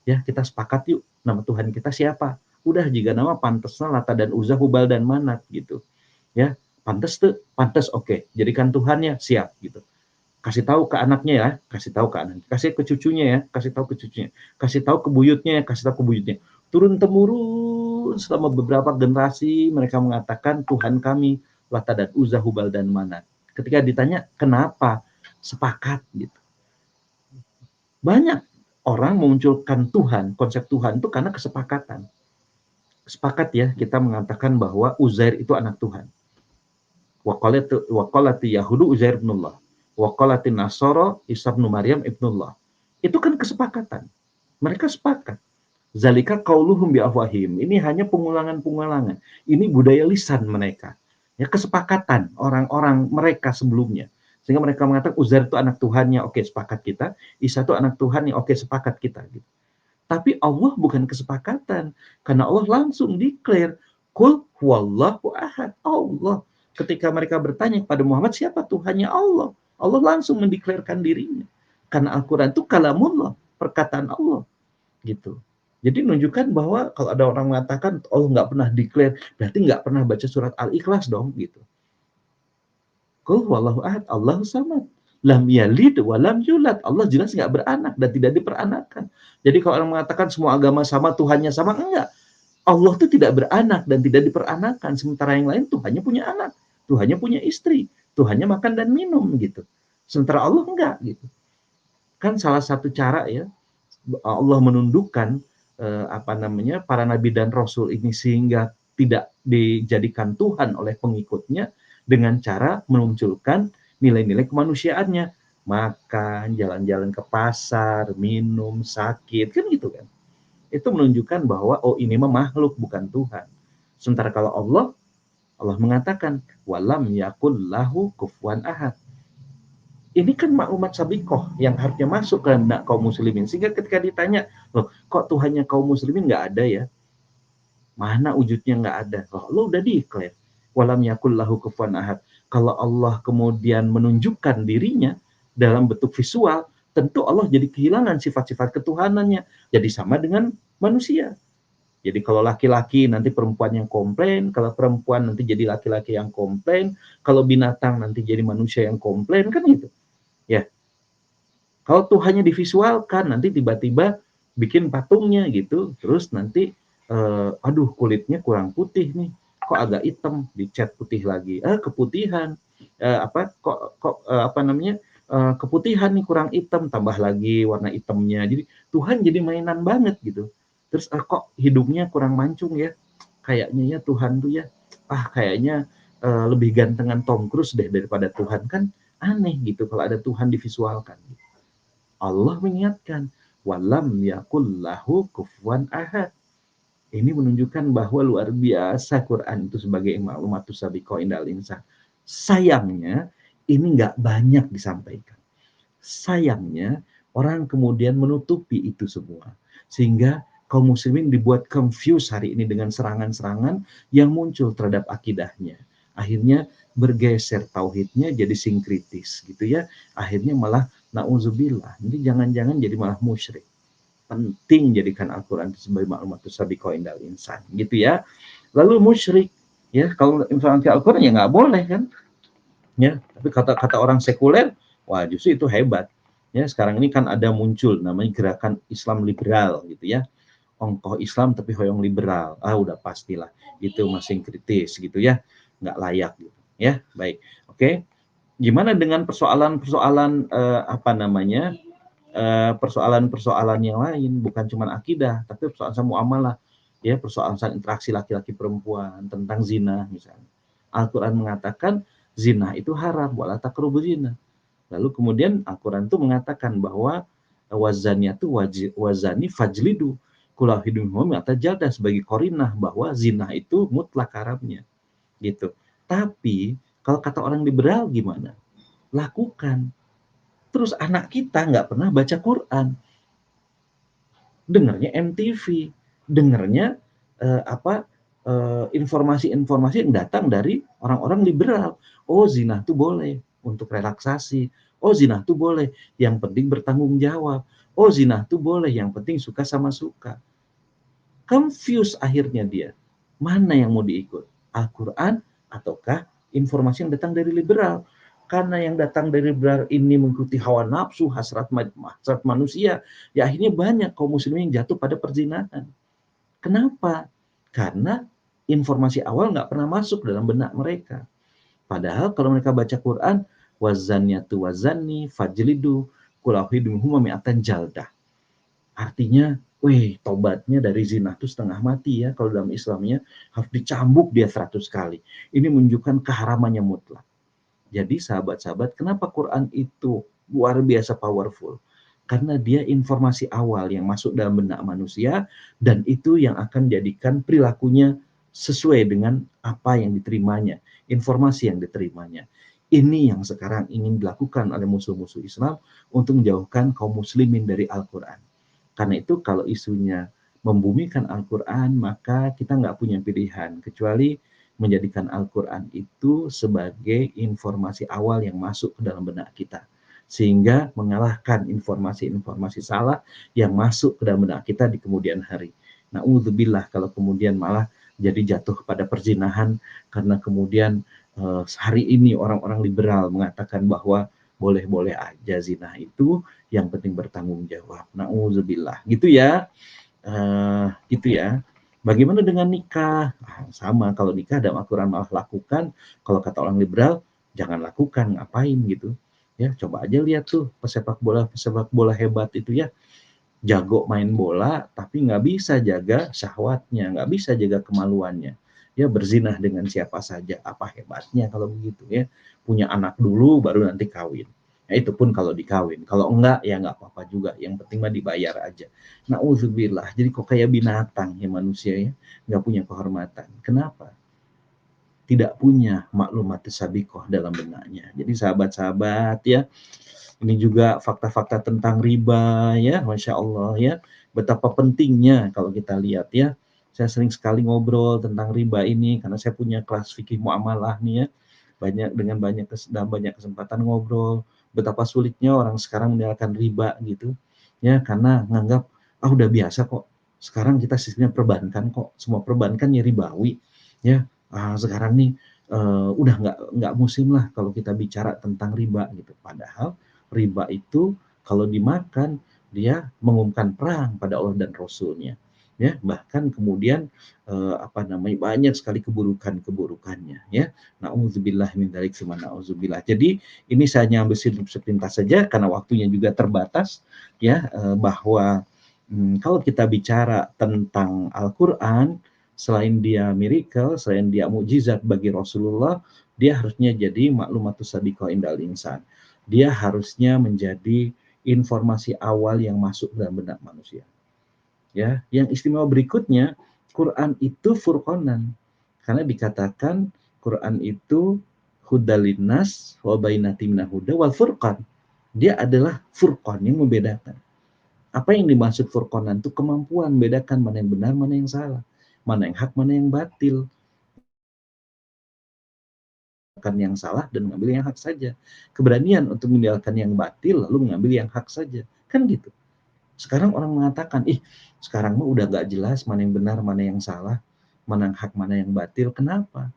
ya. Kita sepakat yuk nama Tuhan kita siapa, udah jika nama pantasnya Lata dan Uzza, Hubal dan Manat gitu ya. Pantas tuh, pantas, oke. Jadikan Tuhannya, siap gitu. Kasih tahu ke anaknya ya, kasih tahu ke anaknya, kasih ke cucunya ya, kasih tahu ke cucunya, kasih tahu ke buyutnya ya, kasih tahu ke buyutnya. Turun temurun selama beberapa generasi mereka mengatakan Tuhan kami Lata dan Uzza, Hubal dan Manat. Ketika ditanya kenapa, sepakat gitu. Banyak orang memunculkan Tuhan, konsep Tuhan itu karena kesepakatan. Sepakat ya, kita mengatakan bahwa Uzair itu anak Tuhan. Waqalati Yahudu Uzair ibnullah, waqalati Nasara Isa ibnu Maryam ibnullah. Itu kan kesepakatan. Mereka sepakat. Zalika qauluhum bi afwahim. Ini hanya pengulangan-pengulangan. Ini budaya lisan mereka. Ya, kesepakatan orang-orang mereka sebelumnya. Sehingga mereka mengatakan Uzair itu anak Tuhannya, oke sepakat kita. Isa itu anak Tuhannya, oke sepakat kita. Gitu. Tapi Allah bukan kesepakatan. Karena Allah langsung declare, Qul huwallahu ahad. Allah. Ketika mereka bertanya kepada Muhammad, siapa Tuhannya Allah? Allah langsung mendeklarkan dirinya. Karena Al-Quran itu kalamullah, perkataan Allah. Gitu. Jadi menunjukkan bahwa kalau ada orang mengatakan Allah nggak pernah declare, berarti nggak pernah baca surat Al-Ikhlas dong. Gitu. Qul huwallahu ahad, Allahus samad. Lam yalid wa lam yulad. Allah jelas nggak beranak dan tidak diperanakan. Jadi kalau orang mengatakan semua agama sama, Tuhannya sama, enggak. Allah itu tidak beranak dan tidak diperanakan. Sementara yang lain Tuhannya punya anak, Tuhannya punya istri, Tuhannya makan dan minum gitu. Sementara Allah enggak gitu. Kan salah satu cara ya Allah menundukkan para nabi dan rasul ini sehingga tidak dijadikan Tuhan oleh pengikutnya dengan cara memunculkan nilai-nilai kemanusiaannya. Makan, jalan-jalan ke pasar, minum, sakit, kan gitu kan. Itu menunjukkan bahwa oh ini mah makhluk bukan Tuhan. Sementara kalau Allah Allah mengatakan walam yakul lahu kufuwan ahad. Ini kan maklumat sabikoh yang harusnya masuk ke benak kaum muslimin. Sehingga ketika ditanya, loh kok Tuhannya kaum muslimin nggak ada ya? Mana wujudnya nggak ada? Loh, lo udah declare. Walam yakul lahu kufuwan ahad. Kalau Allah kemudian menunjukkan dirinya dalam bentuk visual, tentu Allah jadi kehilangan sifat-sifat ketuhanannya. Jadi sama dengan manusia. Jadi kalau laki-laki nanti perempuan yang komplain, kalau perempuan nanti jadi laki-laki yang komplain, kalau binatang nanti jadi manusia yang komplain, kan gitu. Ya, kalau Tuhannya divisualkan, nanti tiba-tiba bikin patungnya gitu, terus nanti, aduh kulitnya kurang putih nih, kok agak hitam, dicat putih lagi, keputihan, apa namanya, keputihan nih kurang hitam, tambah lagi warna hitamnya. Jadi Tuhan jadi mainan banget gitu. Terus kok hidungnya kurang mancung ya, kayaknya ya Tuhan tuh ya, kayaknya lebih gantengan Tom Cruise deh daripada Tuhan, kan aneh gitu kalau ada Tuhan divisualkan. Allah mengingatkan, walam yakul lahu kufuwan ahad. Ini menunjukkan bahwa luar biasa Quran itu sebagai maklumatus sabiqah indal insan. Sayangnya ini nggak banyak disampaikan. Sayangnya orang kemudian menutupi itu semua. Sehingga kaum muslimin dibuat confused hari ini dengan serangan-serangan yang muncul terhadap akidahnya. Akhirnya bergeser tauhidnya jadi sinkritis gitu ya. Akhirnya malah nauzubillah. Ini jangan-jangan jadi malah musyrik. Penting jadikan Al-Quran sebagai maklumatus sabiqah indal insan gitu ya. Lalu musyrik ya, kalau informasi Al-Quran ya nggak boleh kan ya, tapi kata-kata orang sekuler, wah justru itu hebat ya. Sekarang ini kan ada muncul namanya gerakan Islam liberal gitu ya, ongkoh Islam tapi hoyong liberal, udah pastilah itu masih kritis gitu ya, nggak layak gitu ya. Baik, oke. Gimana dengan persoalan-persoalan apa namanya, persoalan-persoalan yang lain, bukan cuma akidah tapi persoalan sama muamalah ya, persoalan interaksi laki-laki perempuan, tentang zina misalnya. Al-Quran mengatakan zina itu haram, wala taqrabu zina. Lalu kemudian Al-Quran itu mengatakan bahwa wazaniyatu wazani fajlidu kula hidung atau jalda, sebagai korinah bahwa zina itu mutlak haramnya gitu. Tapi kalau kata orang liberal gimana? Lakukan. Terus anak kita nggak pernah baca Quran, dengarnya MTV, dengarnya informasi-informasi yang datang dari orang-orang liberal. Oh zina tuh boleh untuk relaksasi. Oh zina tuh boleh, yang penting bertanggung jawab. Oh zina tuh boleh, yang penting suka sama suka. Confuse akhirnya dia. Mana yang mau diikut? Al-Quran ataukah informasi yang datang dari liberal? Karena yang datang dari liberal ini mengikuti hawa nafsu, hasrat manusia, ya akhirnya banyak kaum muslimin yang jatuh pada perzinahan. Kenapa? Karena informasi awal nggak pernah masuk dalam benak mereka. Padahal kalau mereka baca Quran, wazaniyatu wazani fajlidu kulahidumhuma mi'atan jaldah. Artinya, tobatnya dari zina itu setengah mati ya. Kalau dalam Islamnya harus dicambuk dia 100 kali. Ini menunjukkan keharamannya mutlak. Jadi sahabat-sahabat, kenapa Quran itu luar biasa powerful? Karena dia informasi awal yang masuk dalam benak manusia, dan itu yang akan jadikan perilakunya sesuai dengan apa yang diterimanya, informasi yang diterimanya. Ini yang sekarang ingin dilakukan oleh musuh-musuh Islam untuk menjauhkan kaum muslimin dari Al-Quran. Karena itu kalau isunya membumikan Al-Quran, maka kita nggak punya pilihan kecuali menjadikan Al-Quran itu sebagai informasi awal yang masuk ke dalam benak kita, sehingga mengalahkan informasi-informasi salah yang masuk ke dalam benak kita di kemudian hari. Na'udzubillah kalau kemudian malah jadi jatuh pada perzinahan, karena kemudian hari ini orang-orang liberal mengatakan bahwa boleh-boleh aja zina itu, yang penting bertanggung jawab. Na'udzubillah gitu ya. Gitu ya. Bagaimana dengan nikah? Sama, kalau nikah dalam Al-Quran malah lakukan, kalau kata orang liberal jangan lakukan, ngapain gitu ya. Coba aja lihat tuh pesepak bola hebat itu ya, jago main bola tapi nggak bisa jaga syahwatnya, nggak bisa jaga kemaluannya ya, berzinah dengan siapa saja. Apa hebatnya kalau begitu ya? Punya anak dulu baru nanti kawin. Nah, itu pun kalau dikawin. Kalau enggak ya nggak apa-apa juga, yang penting mah dibayar aja. Nauzubillah, jadi kok kayak binatang ya manusia ya, nggak punya kehormatan. Kenapa? tidak punya maklumat sabiqah dalam benaknya. Jadi sahabat-sahabat ya, ini juga fakta-fakta tentang riba ya, Masya Allah ya, betapa pentingnya kalau kita lihat ya. Saya sering sekali ngobrol tentang riba ini karena saya punya kelas fikih muamalah nih ya, dalam banyak kesempatan ngobrol betapa sulitnya orang sekarang meninggalkan riba gitu ya, karena nganggap udah biasa kok, sekarang kita sistemnya perbankan kok, semua perbankan ya ribawi ya, sekarang nih udah nggak musim lah kalau kita bicara tentang riba gitu. Padahal riba itu kalau dimakan dia mengumumkan perang pada Allah dan Rasulnya ya, bahkan kemudian banyak sekali keburukannya ya. Nauzubillah min dzalik tsumma nauzubillah. Jadi ini saya hanya ambil sepintas saja karena waktunya juga terbatas ya, bahwa kalau kita bicara tentang Al-Qur'an, selain dia miracle, selain dia mukjizat bagi Rasulullah, dia harusnya jadi maklumatus sabiqah indal insan. Dia harusnya menjadi informasi awal yang masuk dalam benak manusia. Ya, yang istimewa berikutnya, Quran itu furqanan. Karena dikatakan Quran itu hudalinas wa bainatin minal huda wal furqan. Dia adalah furqan yang membedakan. Apa yang dimaksud furqanan itu kemampuan membedakan mana yang benar, mana yang salah, mana yang hak, mana yang batil. Yang salah dan mengambil yang hak saja. Keberanian untuk meninggalkan yang batil lalu mengambil yang hak saja. Kan gitu. Sekarang orang mengatakan, sekarang mah udah gak jelas mana yang benar, mana yang salah, mana yang hak, mana yang batil. Kenapa?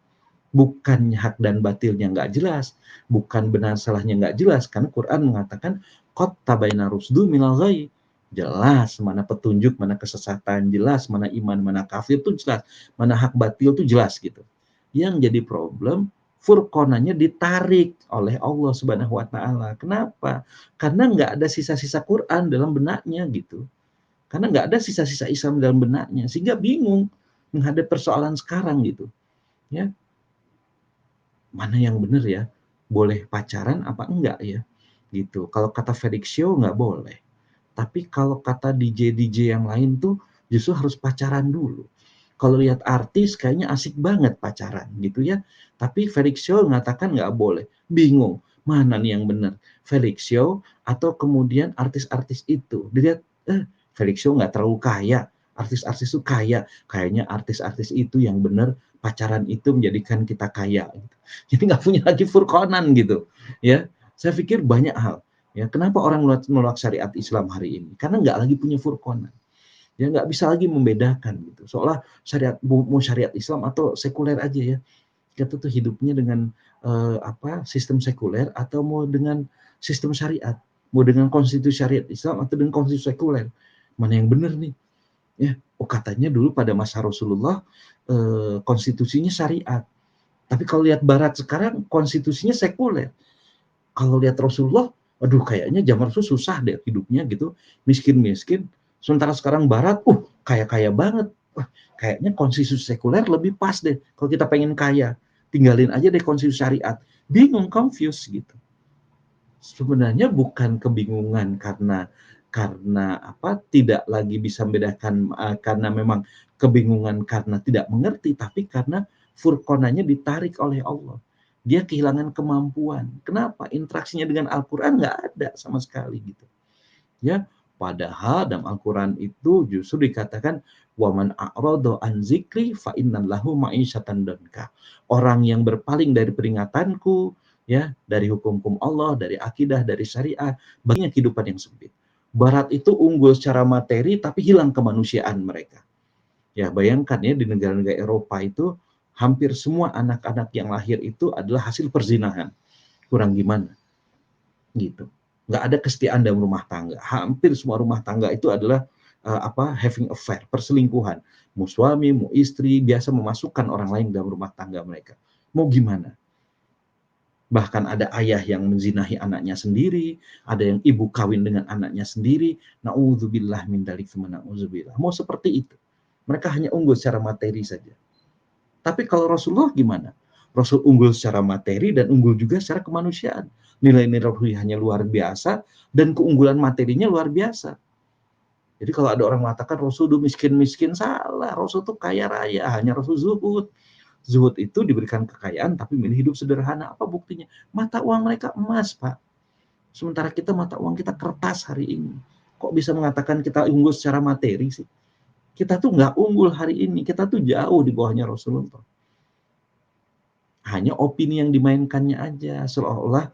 Bukan hak dan batilnya nggak jelas, bukan benar salahnya nggak jelas, karena Quran mengatakan qad tabayyana rusdu minal ghayy. Jelas mana petunjuk, mana kesesatan, jelas mana iman, mana kafir tuh jelas, mana hak batil tuh jelas gitu. Yang jadi problem, furqananya ditarik oleh Allah Subhanahu wa taala. Kenapa? Karena nggak ada sisa-sisa Quran dalam benaknya gitu. Karena nggak ada sisa-sisa Islam dalam benaknya, sehingga bingung menghadapi persoalan sekarang gitu. Ya, mana yang benar ya, boleh pacaran apa enggak ya gitu. Kalau kata Felix Show nggak boleh, tapi kalau kata DJ yang lain tuh justru harus pacaran dulu. Kalau lihat artis kayaknya asik banget pacaran gitu ya, tapi Felix Show mengatakan nggak boleh. Bingung mana nih yang benar, Felix Show atau kemudian artis-artis itu. Dilihat Felix Show nggak terlalu kaya, artis-artis itu kaya, kayaknya artis-artis itu yang benar, pacaran itu menjadikan kita kaya gitu. Jadi nggak punya lagi furqanan gitu ya. Saya pikir banyak hal ya, kenapa orang menolak syariat Islam hari ini, karena nggak lagi punya furqanan ya, nggak bisa lagi membedakan gitu, seolah syariat mau syariat Islam atau sekuler aja ya, kita tuh hidupnya dengan sistem sekuler atau mau dengan sistem syariat, mau dengan konstitusi syariat Islam atau dengan konstitusi sekuler, mana yang benar nih ya. Katanya dulu pada masa Rasulullah konstitusinya syariat, tapi kalau lihat Barat sekarang konstitusinya sekuler. Kalau lihat Rasulullah, aduh kayaknya zaman Rasul susah deh hidupnya gitu, miskin-miskin. Sementara sekarang Barat, kaya-kaya banget. Wah, kayaknya konstitusi sekuler lebih pas deh. Kalau kita pengen kaya, tinggalin aja deh konstitusi syariat. Bingung, confused gitu. Sebenarnya bukan kebingungan karena tidak lagi bisa membedakan, karena memang kebingungan karena tidak mengerti, tapi karena furqananya ditarik oleh Allah. Dia kehilangan kemampuan. Kenapa? Interaksinya dengan Al-Quran nggak ada sama sekali gitu. Ya, padahal dalam Al-Quran itu justru dikatakan waman a'rada an zikri fa innallahu ma'isyatan danka. Orang yang berpaling dari peringatanku, ya, dari hukum-hukum Allah, dari akidah, dari syariat, baginya kehidupan yang sempit. Barat itu unggul secara materi tapi hilang kemanusiaan mereka. Ya, bayangkan ya, di negara-negara Eropa itu hampir semua anak-anak yang lahir itu adalah hasil perzinahan. Kurang gimana? Gitu. Nggak ada kesetiaan dalam rumah tangga. Hampir semua rumah tangga itu adalah having affair, perselingkuhan. Mau suami, mau istri, biasa memasukkan orang lain dalam rumah tangga mereka. Mau gimana? Bahkan ada ayah yang menzinahi anaknya sendiri, ada yang ibu kawin dengan anaknya sendiri. Na'udzubillah min dzalik tsumma na'udzubillah. Mau seperti itu. Mereka hanya unggul secara materi saja. Tapi kalau Rasulullah gimana? Rasul unggul secara materi dan unggul juga secara kemanusiaan. Nilai-nilai ruhiyahnya luar biasa dan keunggulan materinya luar biasa. Jadi kalau ada orang mengatakan Rasul itu miskin-miskin, salah. Rasul itu kaya raya, hanya Rasul zuhud. Zuhud itu diberikan kekayaan tapi milih hidup sederhana. Apa buktinya? Mata uang mereka emas, Pak. Sementara kita mata uang kita kertas hari ini. Kok bisa mengatakan kita unggul secara materi sih? Kita tuh nggak unggul hari ini. Kita tuh jauh di bawahnya Rasulullah. Hanya opini yang dimainkannya aja. Seolah-olah,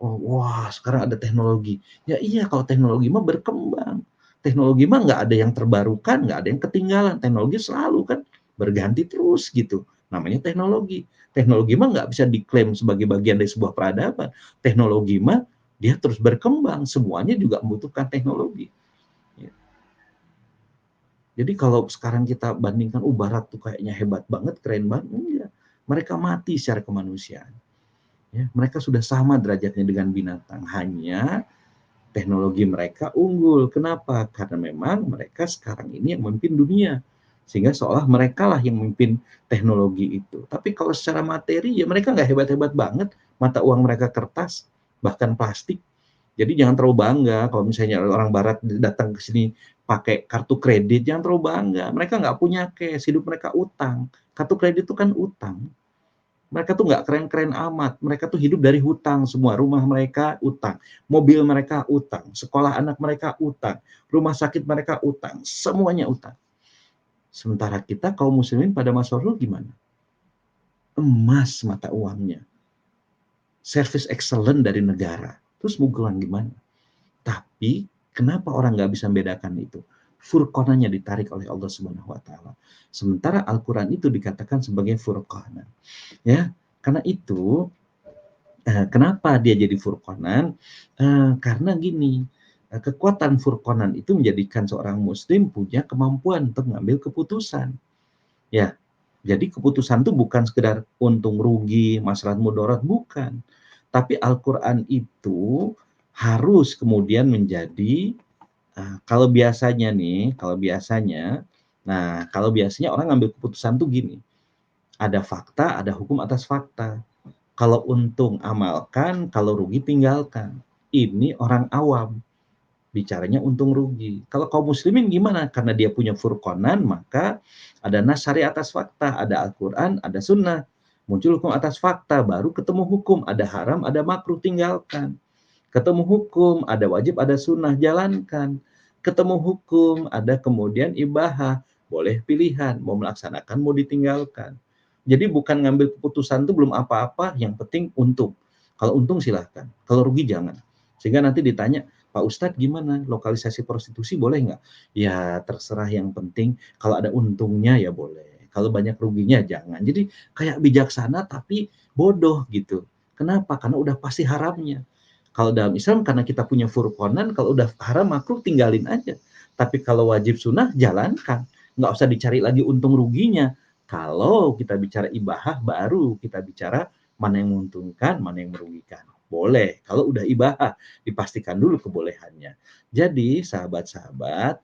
oh, wah sekarang ada teknologi. Ya iya, kalau teknologi mah berkembang. Teknologi mah nggak ada yang terbarukan, nggak ada yang ketinggalan. Teknologi selalu kan berganti terus gitu. Namanya teknologi. Teknologi mah nggak bisa diklaim sebagai bagian dari sebuah peradaban. Teknologi mah dia terus berkembang. Semuanya juga membutuhkan teknologi. Ya. Jadi kalau sekarang kita bandingkan, Barat tuh kayaknya hebat banget, keren banget. Enggak. Mereka mati secara kemanusiaan. Ya, mereka sudah sama derajatnya dengan binatang. Hanya teknologi mereka unggul. Kenapa? Karena memang mereka sekarang ini yang memimpin dunia. Sehingga seolah mereka lah yang memimpin teknologi itu. Tapi kalau secara materi, ya mereka nggak hebat-hebat banget. Mata uang mereka kertas, bahkan plastik. Jadi jangan terlalu bangga kalau misalnya orang Barat datang ke sini pakai kartu kredit, jangan terlalu bangga. Mereka nggak punya cash, hidup mereka utang. Kartu kredit itu kan utang. Mereka tuh nggak keren-keren amat. Mereka tuh hidup dari hutang semua. Rumah mereka utang, mobil mereka utang, sekolah anak mereka utang, rumah sakit mereka utang, semuanya utang. Sementara kita kaum muslimin pada masa lalu gimana? Emas mata uangnya, service excellent dari negara. Terus mau bilang gimana? Tapi kenapa orang nggak bisa membedakan itu? Furqananya ditarik oleh Allah Subhanahu wa taala. Sementara Al-Qur'an itu dikatakan sebagai furqanan. Ya, karena itu kenapa dia jadi furqanan? Karena gini, kekuatan furqanan itu menjadikan seorang muslim punya kemampuan untuk mengambil keputusan. Ya, jadi keputusan itu bukan sekedar untung rugi, maslahat mudarat, bukan. Tapi Al-Qur'an itu harus kemudian menjadi, kalau biasanya orang ngambil keputusan tuh gini, ada fakta, ada hukum atas fakta. Kalau untung amalkan, kalau rugi tinggalkan. Ini orang awam, bicaranya untung rugi. Kalau kaum muslimin gimana? Karena dia punya furqanan, maka ada nas syariat atas fakta, ada Al-Quran, ada sunnah. Muncul hukum atas fakta, baru ketemu hukum, ada haram, ada makruh, tinggalkan. Ketemu hukum, ada wajib, ada sunnah, jalankan. Ketemu hukum, ada kemudian ibahah, boleh pilihan, mau melaksanakan, mau ditinggalkan. Jadi bukan ngambil keputusan itu belum apa-apa, yang penting untung. Kalau untung silahkan, kalau rugi jangan. Sehingga nanti ditanya, Pak Ustadz gimana, lokalisasi prostitusi boleh nggak? Ya terserah, yang penting kalau ada untungnya ya boleh. Kalau banyak ruginya jangan. Jadi kayak bijaksana tapi bodoh gitu. Kenapa? Karena udah pasti haramnya. Kalau dalam Islam karena kita punya furqanan, kalau udah haram makruh tinggalin aja. Tapi kalau wajib sunnah jalankan. Nggak usah dicari lagi untung ruginya. Kalau kita bicara ibahah, baru kita bicara mana yang menguntungkan, mana yang merugikan. Boleh, kalau udah ibahah, dipastikan dulu kebolehannya. Jadi, sahabat-sahabat,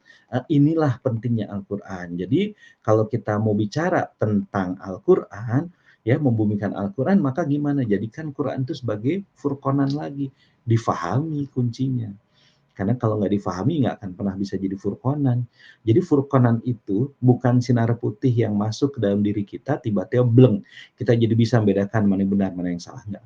inilah pentingnya Al-Quran. Jadi, kalau kita mau bicara tentang Al-Quran, ya membumikan Al-Quran, maka gimana? Jadikan Quran itu sebagai furqanan lagi. Difahami kuncinya. Karena kalau nggak difahami, nggak akan pernah bisa jadi furqanan. Jadi furqanan itu bukan sinar putih yang masuk ke dalam diri kita, tiba-tiba bleng. Kita jadi bisa membedakan mana yang benar, mana yang salah. Nggak.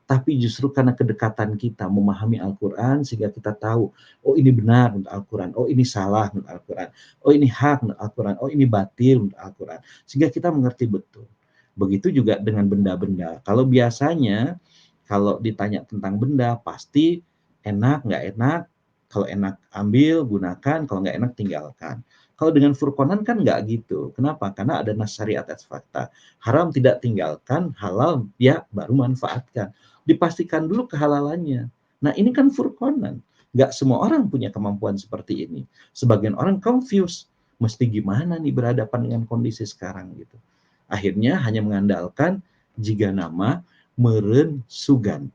Tapi justru karena kedekatan kita memahami Al-Quran, sehingga kita tahu, oh ini benar menurut Al-Quran, oh ini salah menurut Al-Quran, oh ini hak menurut Al-Quran, oh ini batil menurut Al-Quran. Sehingga kita mengerti betul. Begitu juga dengan benda-benda. Kalau biasanya, kalau ditanya tentang benda, pasti enak, nggak enak. Kalau enak ambil, gunakan. Kalau nggak enak tinggalkan. Kalau dengan furqanan kan nggak gitu. Kenapa? Karena ada nas syariat atas fakta. Haram tidak tinggalkan, halal ya baru manfaatkan. Dipastikan dulu kehalalannya. Nah ini kan furqanan. Nggak semua orang punya kemampuan seperti ini. Sebagian orang confused. Mesti gimana nih berhadapan dengan kondisi sekarang gitu. Akhirnya hanya mengandalkan jika nama meren sugan.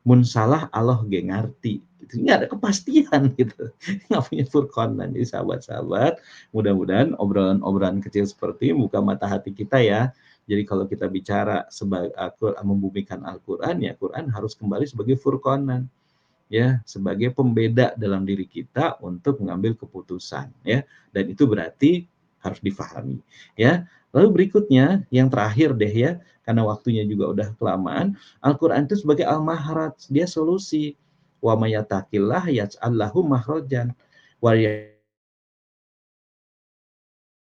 Mun salah Allah ge ngarti. Itu nggak ada kepastian gitu. Nggak punya furqanan. Jadi sahabat-sahabat, mudah-mudahan obrolan-obrolan kecil seperti ini buka mata hati kita ya. Jadi kalau kita bicara sebagai membumikan Al-Quran, ya Quran harus kembali sebagai furqanan. Ya, sebagai pembeda dalam diri kita untuk mengambil keputusan. Ya, dan itu berarti harus difahami ya. Lalu berikutnya yang terakhir deh ya, karena waktunya juga udah kelamaan, Al-Qur'an itu sebagai al-mahraj, dia solusi. Wa may yattaqillah yaj'al lahu makhrajan wa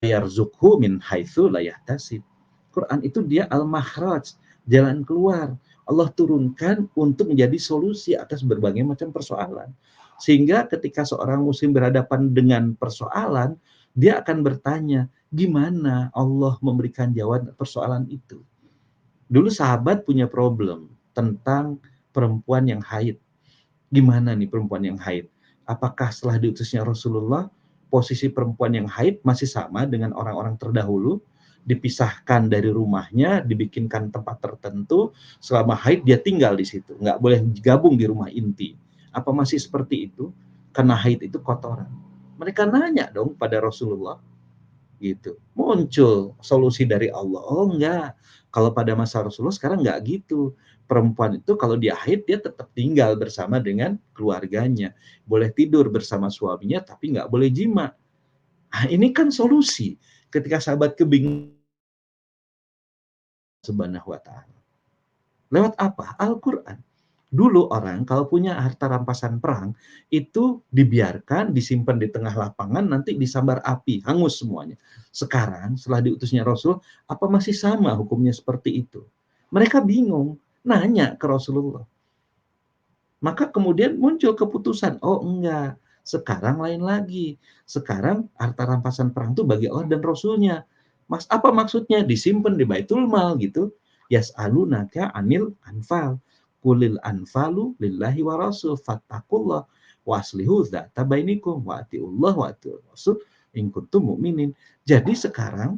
yarzuqhu min haitsu la yahtasib. Quran itu dia al-mahraj, jalan keluar. Allah turunkan untuk menjadi solusi atas berbagai macam persoalan. Sehingga ketika seorang muslim berhadapan dengan persoalan, dia akan bertanya, gimana Allah memberikan jawaban persoalan itu? Dulu sahabat punya problem tentang perempuan yang haid. Gimana nih perempuan yang haid? Apakah setelah diutusnya Rasulullah, posisi perempuan yang haid masih sama dengan orang-orang terdahulu? Dipisahkan dari rumahnya, dibikinkan tempat tertentu, selama haid dia tinggal di situ, nggak boleh gabung di rumah inti. Apa masih seperti itu? Karena haid itu kotoran. Mereka nanya dong pada Rasulullah, gitu. Muncul solusi dari Allah. Oh enggak, kalau pada masa Rasulullah sekarang enggak gitu. Perempuan itu kalau dia haid, dia tetap tinggal bersama dengan keluarganya. Boleh tidur bersama suaminya, tapi enggak boleh jima. Nah, ini kan solusi. Ketika sahabat kebingungan Subhanahu wa ta'ala. Lewat apa? Al-Quran. Dulu orang kalau punya harta rampasan perang, itu dibiarkan, disimpan di tengah lapangan, nanti disambar api, hangus semuanya. Sekarang, setelah diutusnya Rasul, apa masih sama hukumnya seperti itu? Mereka bingung, nanya ke Rasulullah. Maka kemudian muncul keputusan, oh enggak, sekarang lain lagi. Sekarang harta rampasan perang itu bagi Allah dan Rasulnya. Mas, apa maksudnya? Disimpan di Baitul Mal gitu. Yas'alunaka anil anfal. Kulil anfalu lillahi wa rasul fattakullah waslihu dzata bainikum wa atiullah wa atiur rasul in kuntum mu'minin. Jadi sekarang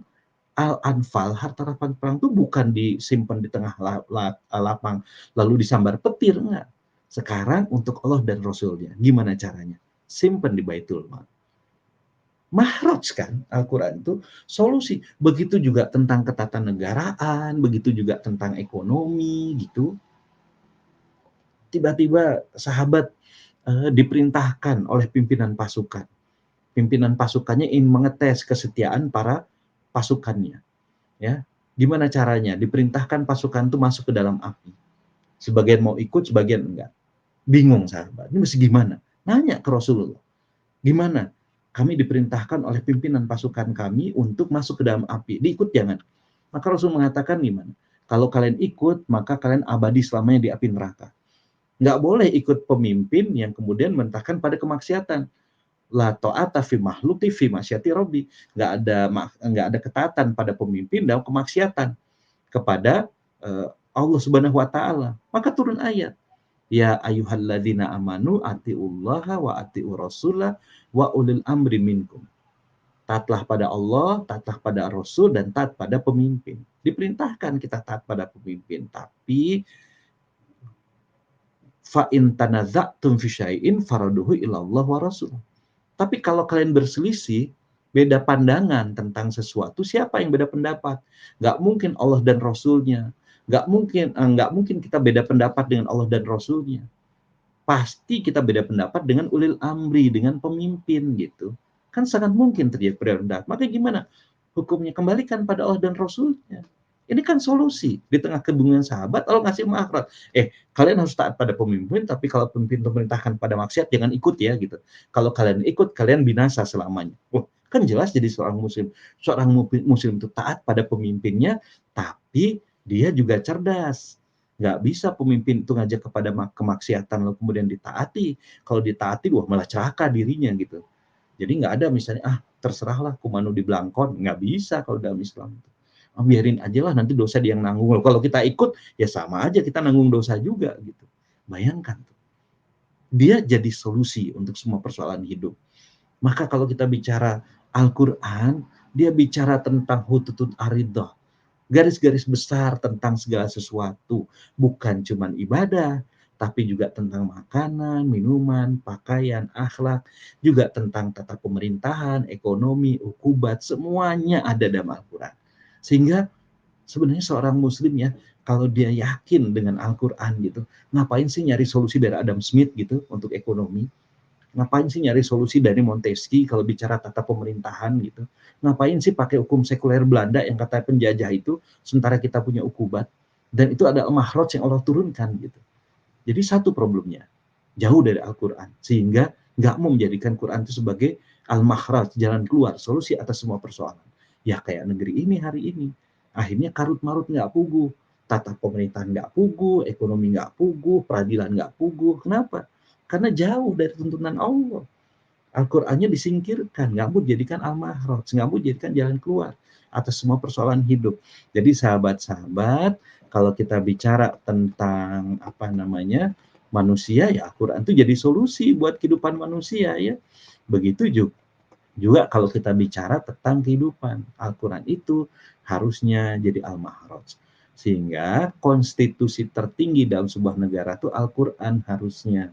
al-anfal, harta rampasan perang itu bukan disimpan di tengah lapang lalu disambar petir, enggak. Sekarang untuk Allah dan Rasulnya. Gimana caranya? Simpan di Baitul Mal. Mahraj kan Al-Quran itu solusi. Begitu juga tentang ketatanegaraan, begitu juga tentang ekonomi gitu. Tiba-tiba sahabat diperintahkan oleh pimpinan pasukan. Pimpinan pasukannya ingin mengetes kesetiaan para pasukannya. Ya, gimana caranya? Diperintahkan pasukan itu masuk ke dalam api. Sebagian mau ikut, sebagian enggak. Bingung sahabat. Ini mesti gimana? Nanya ke Rasulullah. Gimana? Kami diperintahkan oleh pimpinan pasukan kami untuk masuk ke dalam api. Diikut jangan. Maka Rasul mengatakan gimana? Kalau kalian ikut, maka kalian abadi selamanya di api neraka. Nggak boleh ikut pemimpin yang kemudian mentahkan pada kemaksiatan. La ta'ata fi makhluqi fi maksiati rabbi. Nggak ada ketaatan pada pemimpin dalam kemaksiatan kepada Allah Subhanahu wa taala. Maka turun ayat. Ya ayyuhalladzina amanu atiullaha wa atiur rasulah wa ulil amri minkum. Taatlah pada Allah, taatlah pada Rasul, dan taat pada pemimpin. Diperintahkan kita taat pada pemimpin, tapi fa in tanaza'tum fi syai'in faraduhu ilallah wa rasul. Tapi kalau kalian berselisih, beda pandangan tentang sesuatu, siapa yang beda pendapat? Nggak mungkin Allah dan Rasulnya. Nggak mungkin kita beda pendapat dengan Allah dan Rasulnya. Pasti kita beda pendapat dengan ulil amri, dengan pemimpin gitu. Kan sangat mungkin terjadi perbedaan pendapat. Maka gimana? Hukumnya kembalikan pada Allah dan Rasulnya. Ini kan solusi. Di tengah kebingungan sahabat, Allah ngasih makhraj. Kalian harus taat pada pemimpin, tapi kalau pemimpin memerintahkan pada maksiat, jangan ikut ya gitu. Kalau kalian ikut, kalian binasa selamanya. Kan jelas jadi seorang muslim. Seorang muslim itu taat pada pemimpinnya, tapi dia juga cerdas. Nggak bisa pemimpin itu ngajak kepada kemaksiatan lalu kemudian ditaati. Kalau ditaati, wah malah celaka dirinya gitu. Jadi nggak ada misalnya, terserahlah kumano di belangkon. Nggak bisa kalau dalam Islam. Biarin aja lah nanti dosa dia yang nanggung. Kalau kita ikut, ya sama aja kita nanggung dosa juga gitu. Bayangkan tuh. Dia jadi solusi untuk semua persoalan hidup. Maka kalau kita bicara Al-Quran, dia bicara tentang hututun aridah. Garis-garis besar tentang segala sesuatu. Bukan cuma ibadah, tapi juga tentang makanan, minuman, pakaian, akhlak, juga tentang tata pemerintahan, ekonomi, ukubat, semuanya ada dalam Al-Quran. Sehingga sebenarnya seorang muslim ya, kalau dia yakin dengan Al-Quran gitu, ngapain sih nyari solusi dari Adam Smith gitu untuk ekonomi? Ngapain sih nyari solusi dari Montesquieu kalau bicara tata pemerintahan gitu? Ngapain sih pakai hukum sekuler Belanda yang kata penjajah itu, sementara kita punya ukubat? Dan itu ada al-makhraj yang Allah turunkan gitu. Jadi satu problemnya, jauh dari Al-Quran. Sehingga nggak mau menjadikan Quran itu sebagai al-makhraj, jalan keluar, solusi atas semua persoalan. Ya kayak negeri ini hari ini. Akhirnya karut-marut nggak pugu. Tata pemerintahan nggak pugu, ekonomi nggak pugu, peradilan nggak pugu. Kenapa? Karena jauh dari tuntunan Allah. Al-Qur'annya disingkirkan, nggak mau dijadikan al-makhraj, nggak mau dijadikan jalan keluar atas semua persoalan hidup. Jadi sahabat-sahabat, kalau kita bicara tentang apa namanya manusia, ya Al-Quran itu jadi solusi buat kehidupan manusia ya. Begitu juga kalau kita bicara tentang kehidupan, Al-Quran itu harusnya jadi al-makhraj. Sehingga konstitusi tertinggi dalam sebuah negara itu Al-Quran harusnya.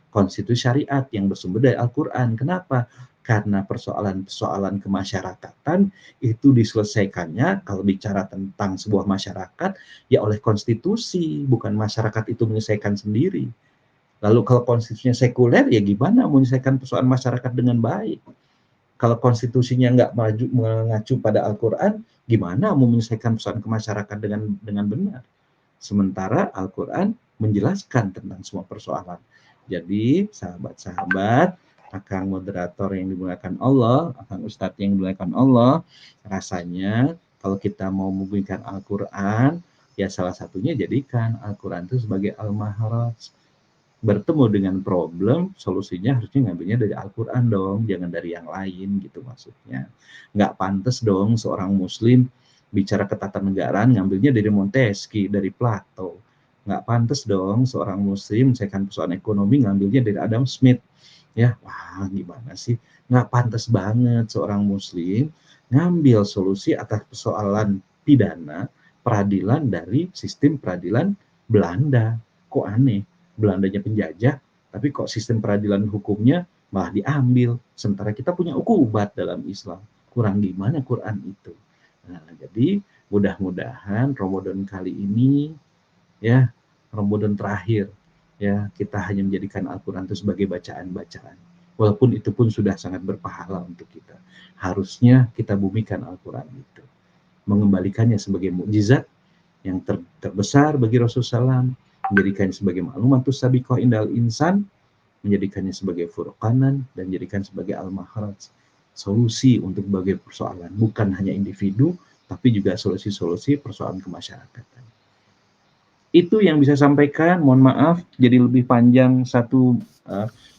Konstitusi syariat yang bersumber dari Al-Quran. Kenapa? Karena persoalan-persoalan kemasyarakatan itu diselesaikannya kalau bicara tentang sebuah masyarakat ya oleh konstitusi, bukan masyarakat itu menyelesaikan sendiri. Lalu kalau konstitusinya sekuler ya gimana menyelesaikan persoalan masyarakat dengan baik? Kalau konstitusinya nggak mengacu pada Al-Quran, gimana mau menyelesaikan persoalan kemasyarakatan dengan benar? Sementara Al-Quran menjelaskan tentang semua persoalan. Jadi sahabat-sahabat, akang moderator yang dimuliakan Allah, akang ustadz yang dimuliakan Allah, rasanya kalau kita mau memberikan Al-Quran, ya salah satunya jadikan Al-Quran itu sebagai al-mahraj. Bertemu dengan problem, solusinya harusnya ngambilnya dari Al-Quran dong, jangan dari yang lain gitu maksudnya. Nggak pantas dong seorang muslim bicara ketatanegaraan ngambilnya dari Montesquieu, dari Plato. Nggak pantas dong seorang muslim misalkan persoalan ekonomi ngambilnya dari Adam Smith. Ya, wah gimana sih? Nggak pantas banget seorang muslim ngambil solusi atas persoalan pidana, peradilan dari sistem peradilan Belanda. Kok aneh? Belandanya penjajah, tapi kok sistem peradilan hukumnya malah diambil. Sementara kita punya ukubat dalam Islam. Kurang gimana Quran itu? Nah, jadi mudah-mudahan Ramadan kali ini ya, Ramadan terakhir ya, kita hanya menjadikan Al-Quran itu sebagai bacaan-bacaan. Walaupun itu pun sudah sangat berpahala untuk kita. Harusnya kita bumikan Al-Quran itu. Mengembalikannya sebagai mukjizat yang terbesar bagi Rasulullah SAW, menjadikannya sebagai maklumatus sabiqah indal insan, menjadikannya sebagai furqanan, dan menjadikan sebagai al-makhraj, solusi untuk berbagai persoalan, bukan hanya individu, tapi juga solusi-solusi persoalan kemasyarakatan. Itu yang bisa sampaikan, mohon maaf, jadi lebih panjang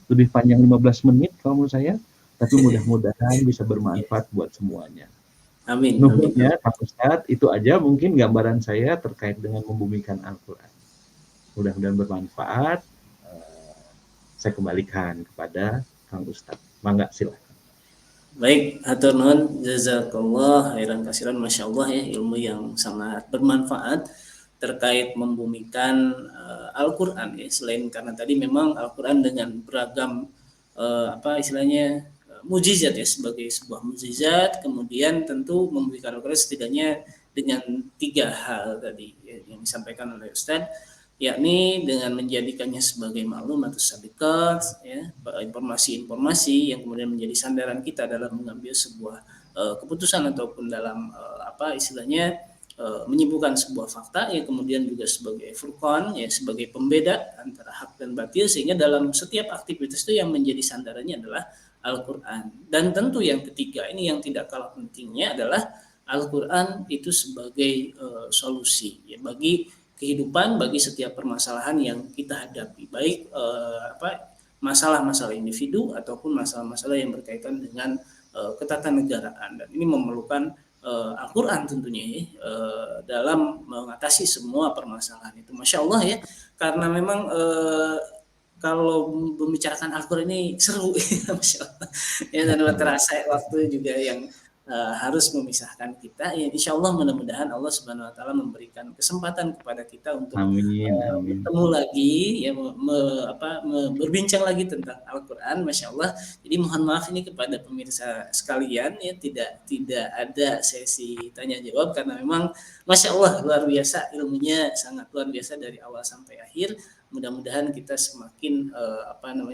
lebih panjang 15 menit kalau menurut saya, tapi mudah-mudahan bisa bermanfaat buat semuanya. Amin, Nuhun amin. ya Pak Ustadz, itu aja mungkin gambaran saya terkait dengan membumikan Al-Quran. Mudah-mudahan bermanfaat. Saya kembalikan kepada Kang Ustadz. Mangga silakan. Baik, hatur nuhun, jazakallah khairan kasiran, masya Allah ya, ilmu yang sangat bermanfaat terkait membumikan Al-Quran ya. Selain karena tadi memang Al-Quran dengan beragam apa istilahnya mujizat ya, sebagai sebuah mujizat, kemudian tentu membumikan Al-Quran setidaknya dengan 3 hal tadi ya, yang disampaikan oleh Ustadz, yakni dengan menjadikannya sebagai maklum atau sabiqat ya, informasi-informasi yang kemudian menjadi sandaran kita dalam mengambil sebuah keputusan ataupun dalam apa istilahnya menyimpulkan sebuah fakta ya, kemudian juga sebagai furqan ya, sebagai pembeda antara hak dan batil, sehingga dalam setiap aktivitas itu yang menjadi sandarannya adalah Al-Quran. Dan tentu yang ketiga ini yang tidak kalah pentingnya adalah Al-Quran itu sebagai solusi ya, bagi kehidupan, bagi setiap permasalahan yang kita hadapi, baik masalah-masalah individu ataupun masalah-masalah yang berkaitan dengan ketatanegaraan. Dan ini memerlukan Al-Quran tentunya dalam mengatasi semua permasalahan itu. Masya Allah ya, karena memang kalau membicarakan Al-Quran ini seru, Masya Allah. Ya, dan terasa waktu juga yang harus memisahkan kita. Ya insya Allah mudah-mudahan Allah Subhanahu Wa Taala memberikan kesempatan kepada kita untuk Amin, amin. bertemu lagi, ya berbincang lagi tentang Al-Quran, masya Allah. Jadi mohon maaf ini kepada pemirsa sekalian, ya tidak ada sesi tanya jawab karena memang masya Allah luar biasa ilmunya, sangat luar biasa dari awal sampai akhir. Mudah-mudahan kita semakin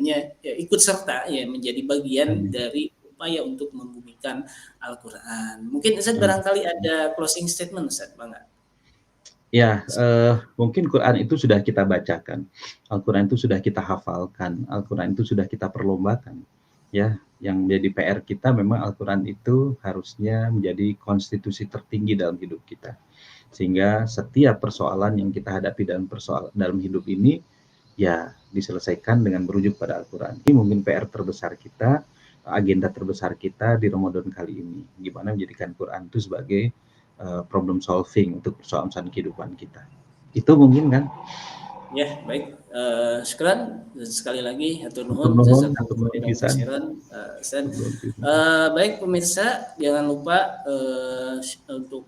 ya, ikut serta ya menjadi bagian Amin. dari upaya untuk membumikan Al-Quran. Mungkin Ustaz Amin. barangkali ada closing statement Ustaz, Bangga? Ya, mungkin Quran itu sudah kita bacakan, Al-Quran itu sudah kita hafalkan, Al-Quran itu sudah kita perlombakan. Ya, yang menjadi PR kita memang Al-Quran itu harusnya menjadi konstitusi tertinggi dalam hidup kita. Sehingga setiap persoalan yang kita hadapi dalam hidup ini, ya diselesaikan dengan merujuk pada Al-Quran. Ini mungkin PR terbesar kita, agenda terbesar kita di Ramadan kali ini. Gimana menjadikan Quran itu sebagai problem solving untuk persoalan kehidupan kita. Itu mungkin kan? Ya, baik. Sekarang sekali lagi hatur nuhun baik pemirsa, jangan lupa untuk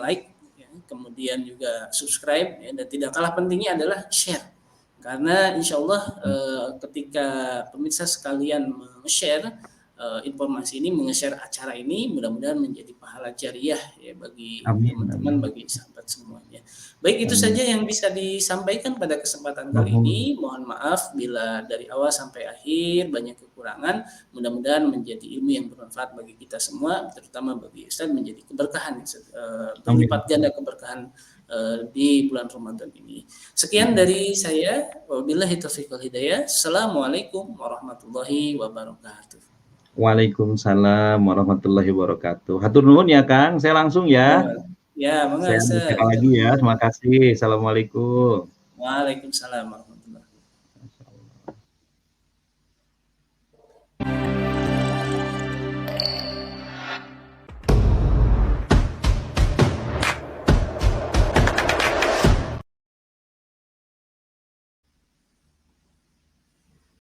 like, ya, kemudian juga subscribe, ya, dan tidak kalah pentingnya adalah share. Karena insya Allah ketika pemirsa sekalian share informasi ini, menge-share acara ini, mudah-mudahan menjadi pahala jariah ya bagi teman-teman, bagi sahabat semuanya. Baik, itu saja yang bisa disampaikan pada kesempatan kali ini. Mohon maaf bila dari awal sampai akhir banyak kekurangan. Mudah-mudahan menjadi ilmu yang bermanfaat bagi kita semua, terutama bagi Ustaz, menjadi keberkahan, berlipat ganda keberkahan di bulan Ramadan ini. Sekian dari saya. Wabillahi taufiq wal hidayah. Assalamualaikum warahmatullahi wabarakatuh. Waalaikumsalam warahmatullahi wabarakatuh. Hatur nuhun ya Kang, saya langsung ya. Ya, saya bicara lagi ya. Terima kasih. Assalamualaikum. Waalaikumsalam warahmatullahi wabarakatuh.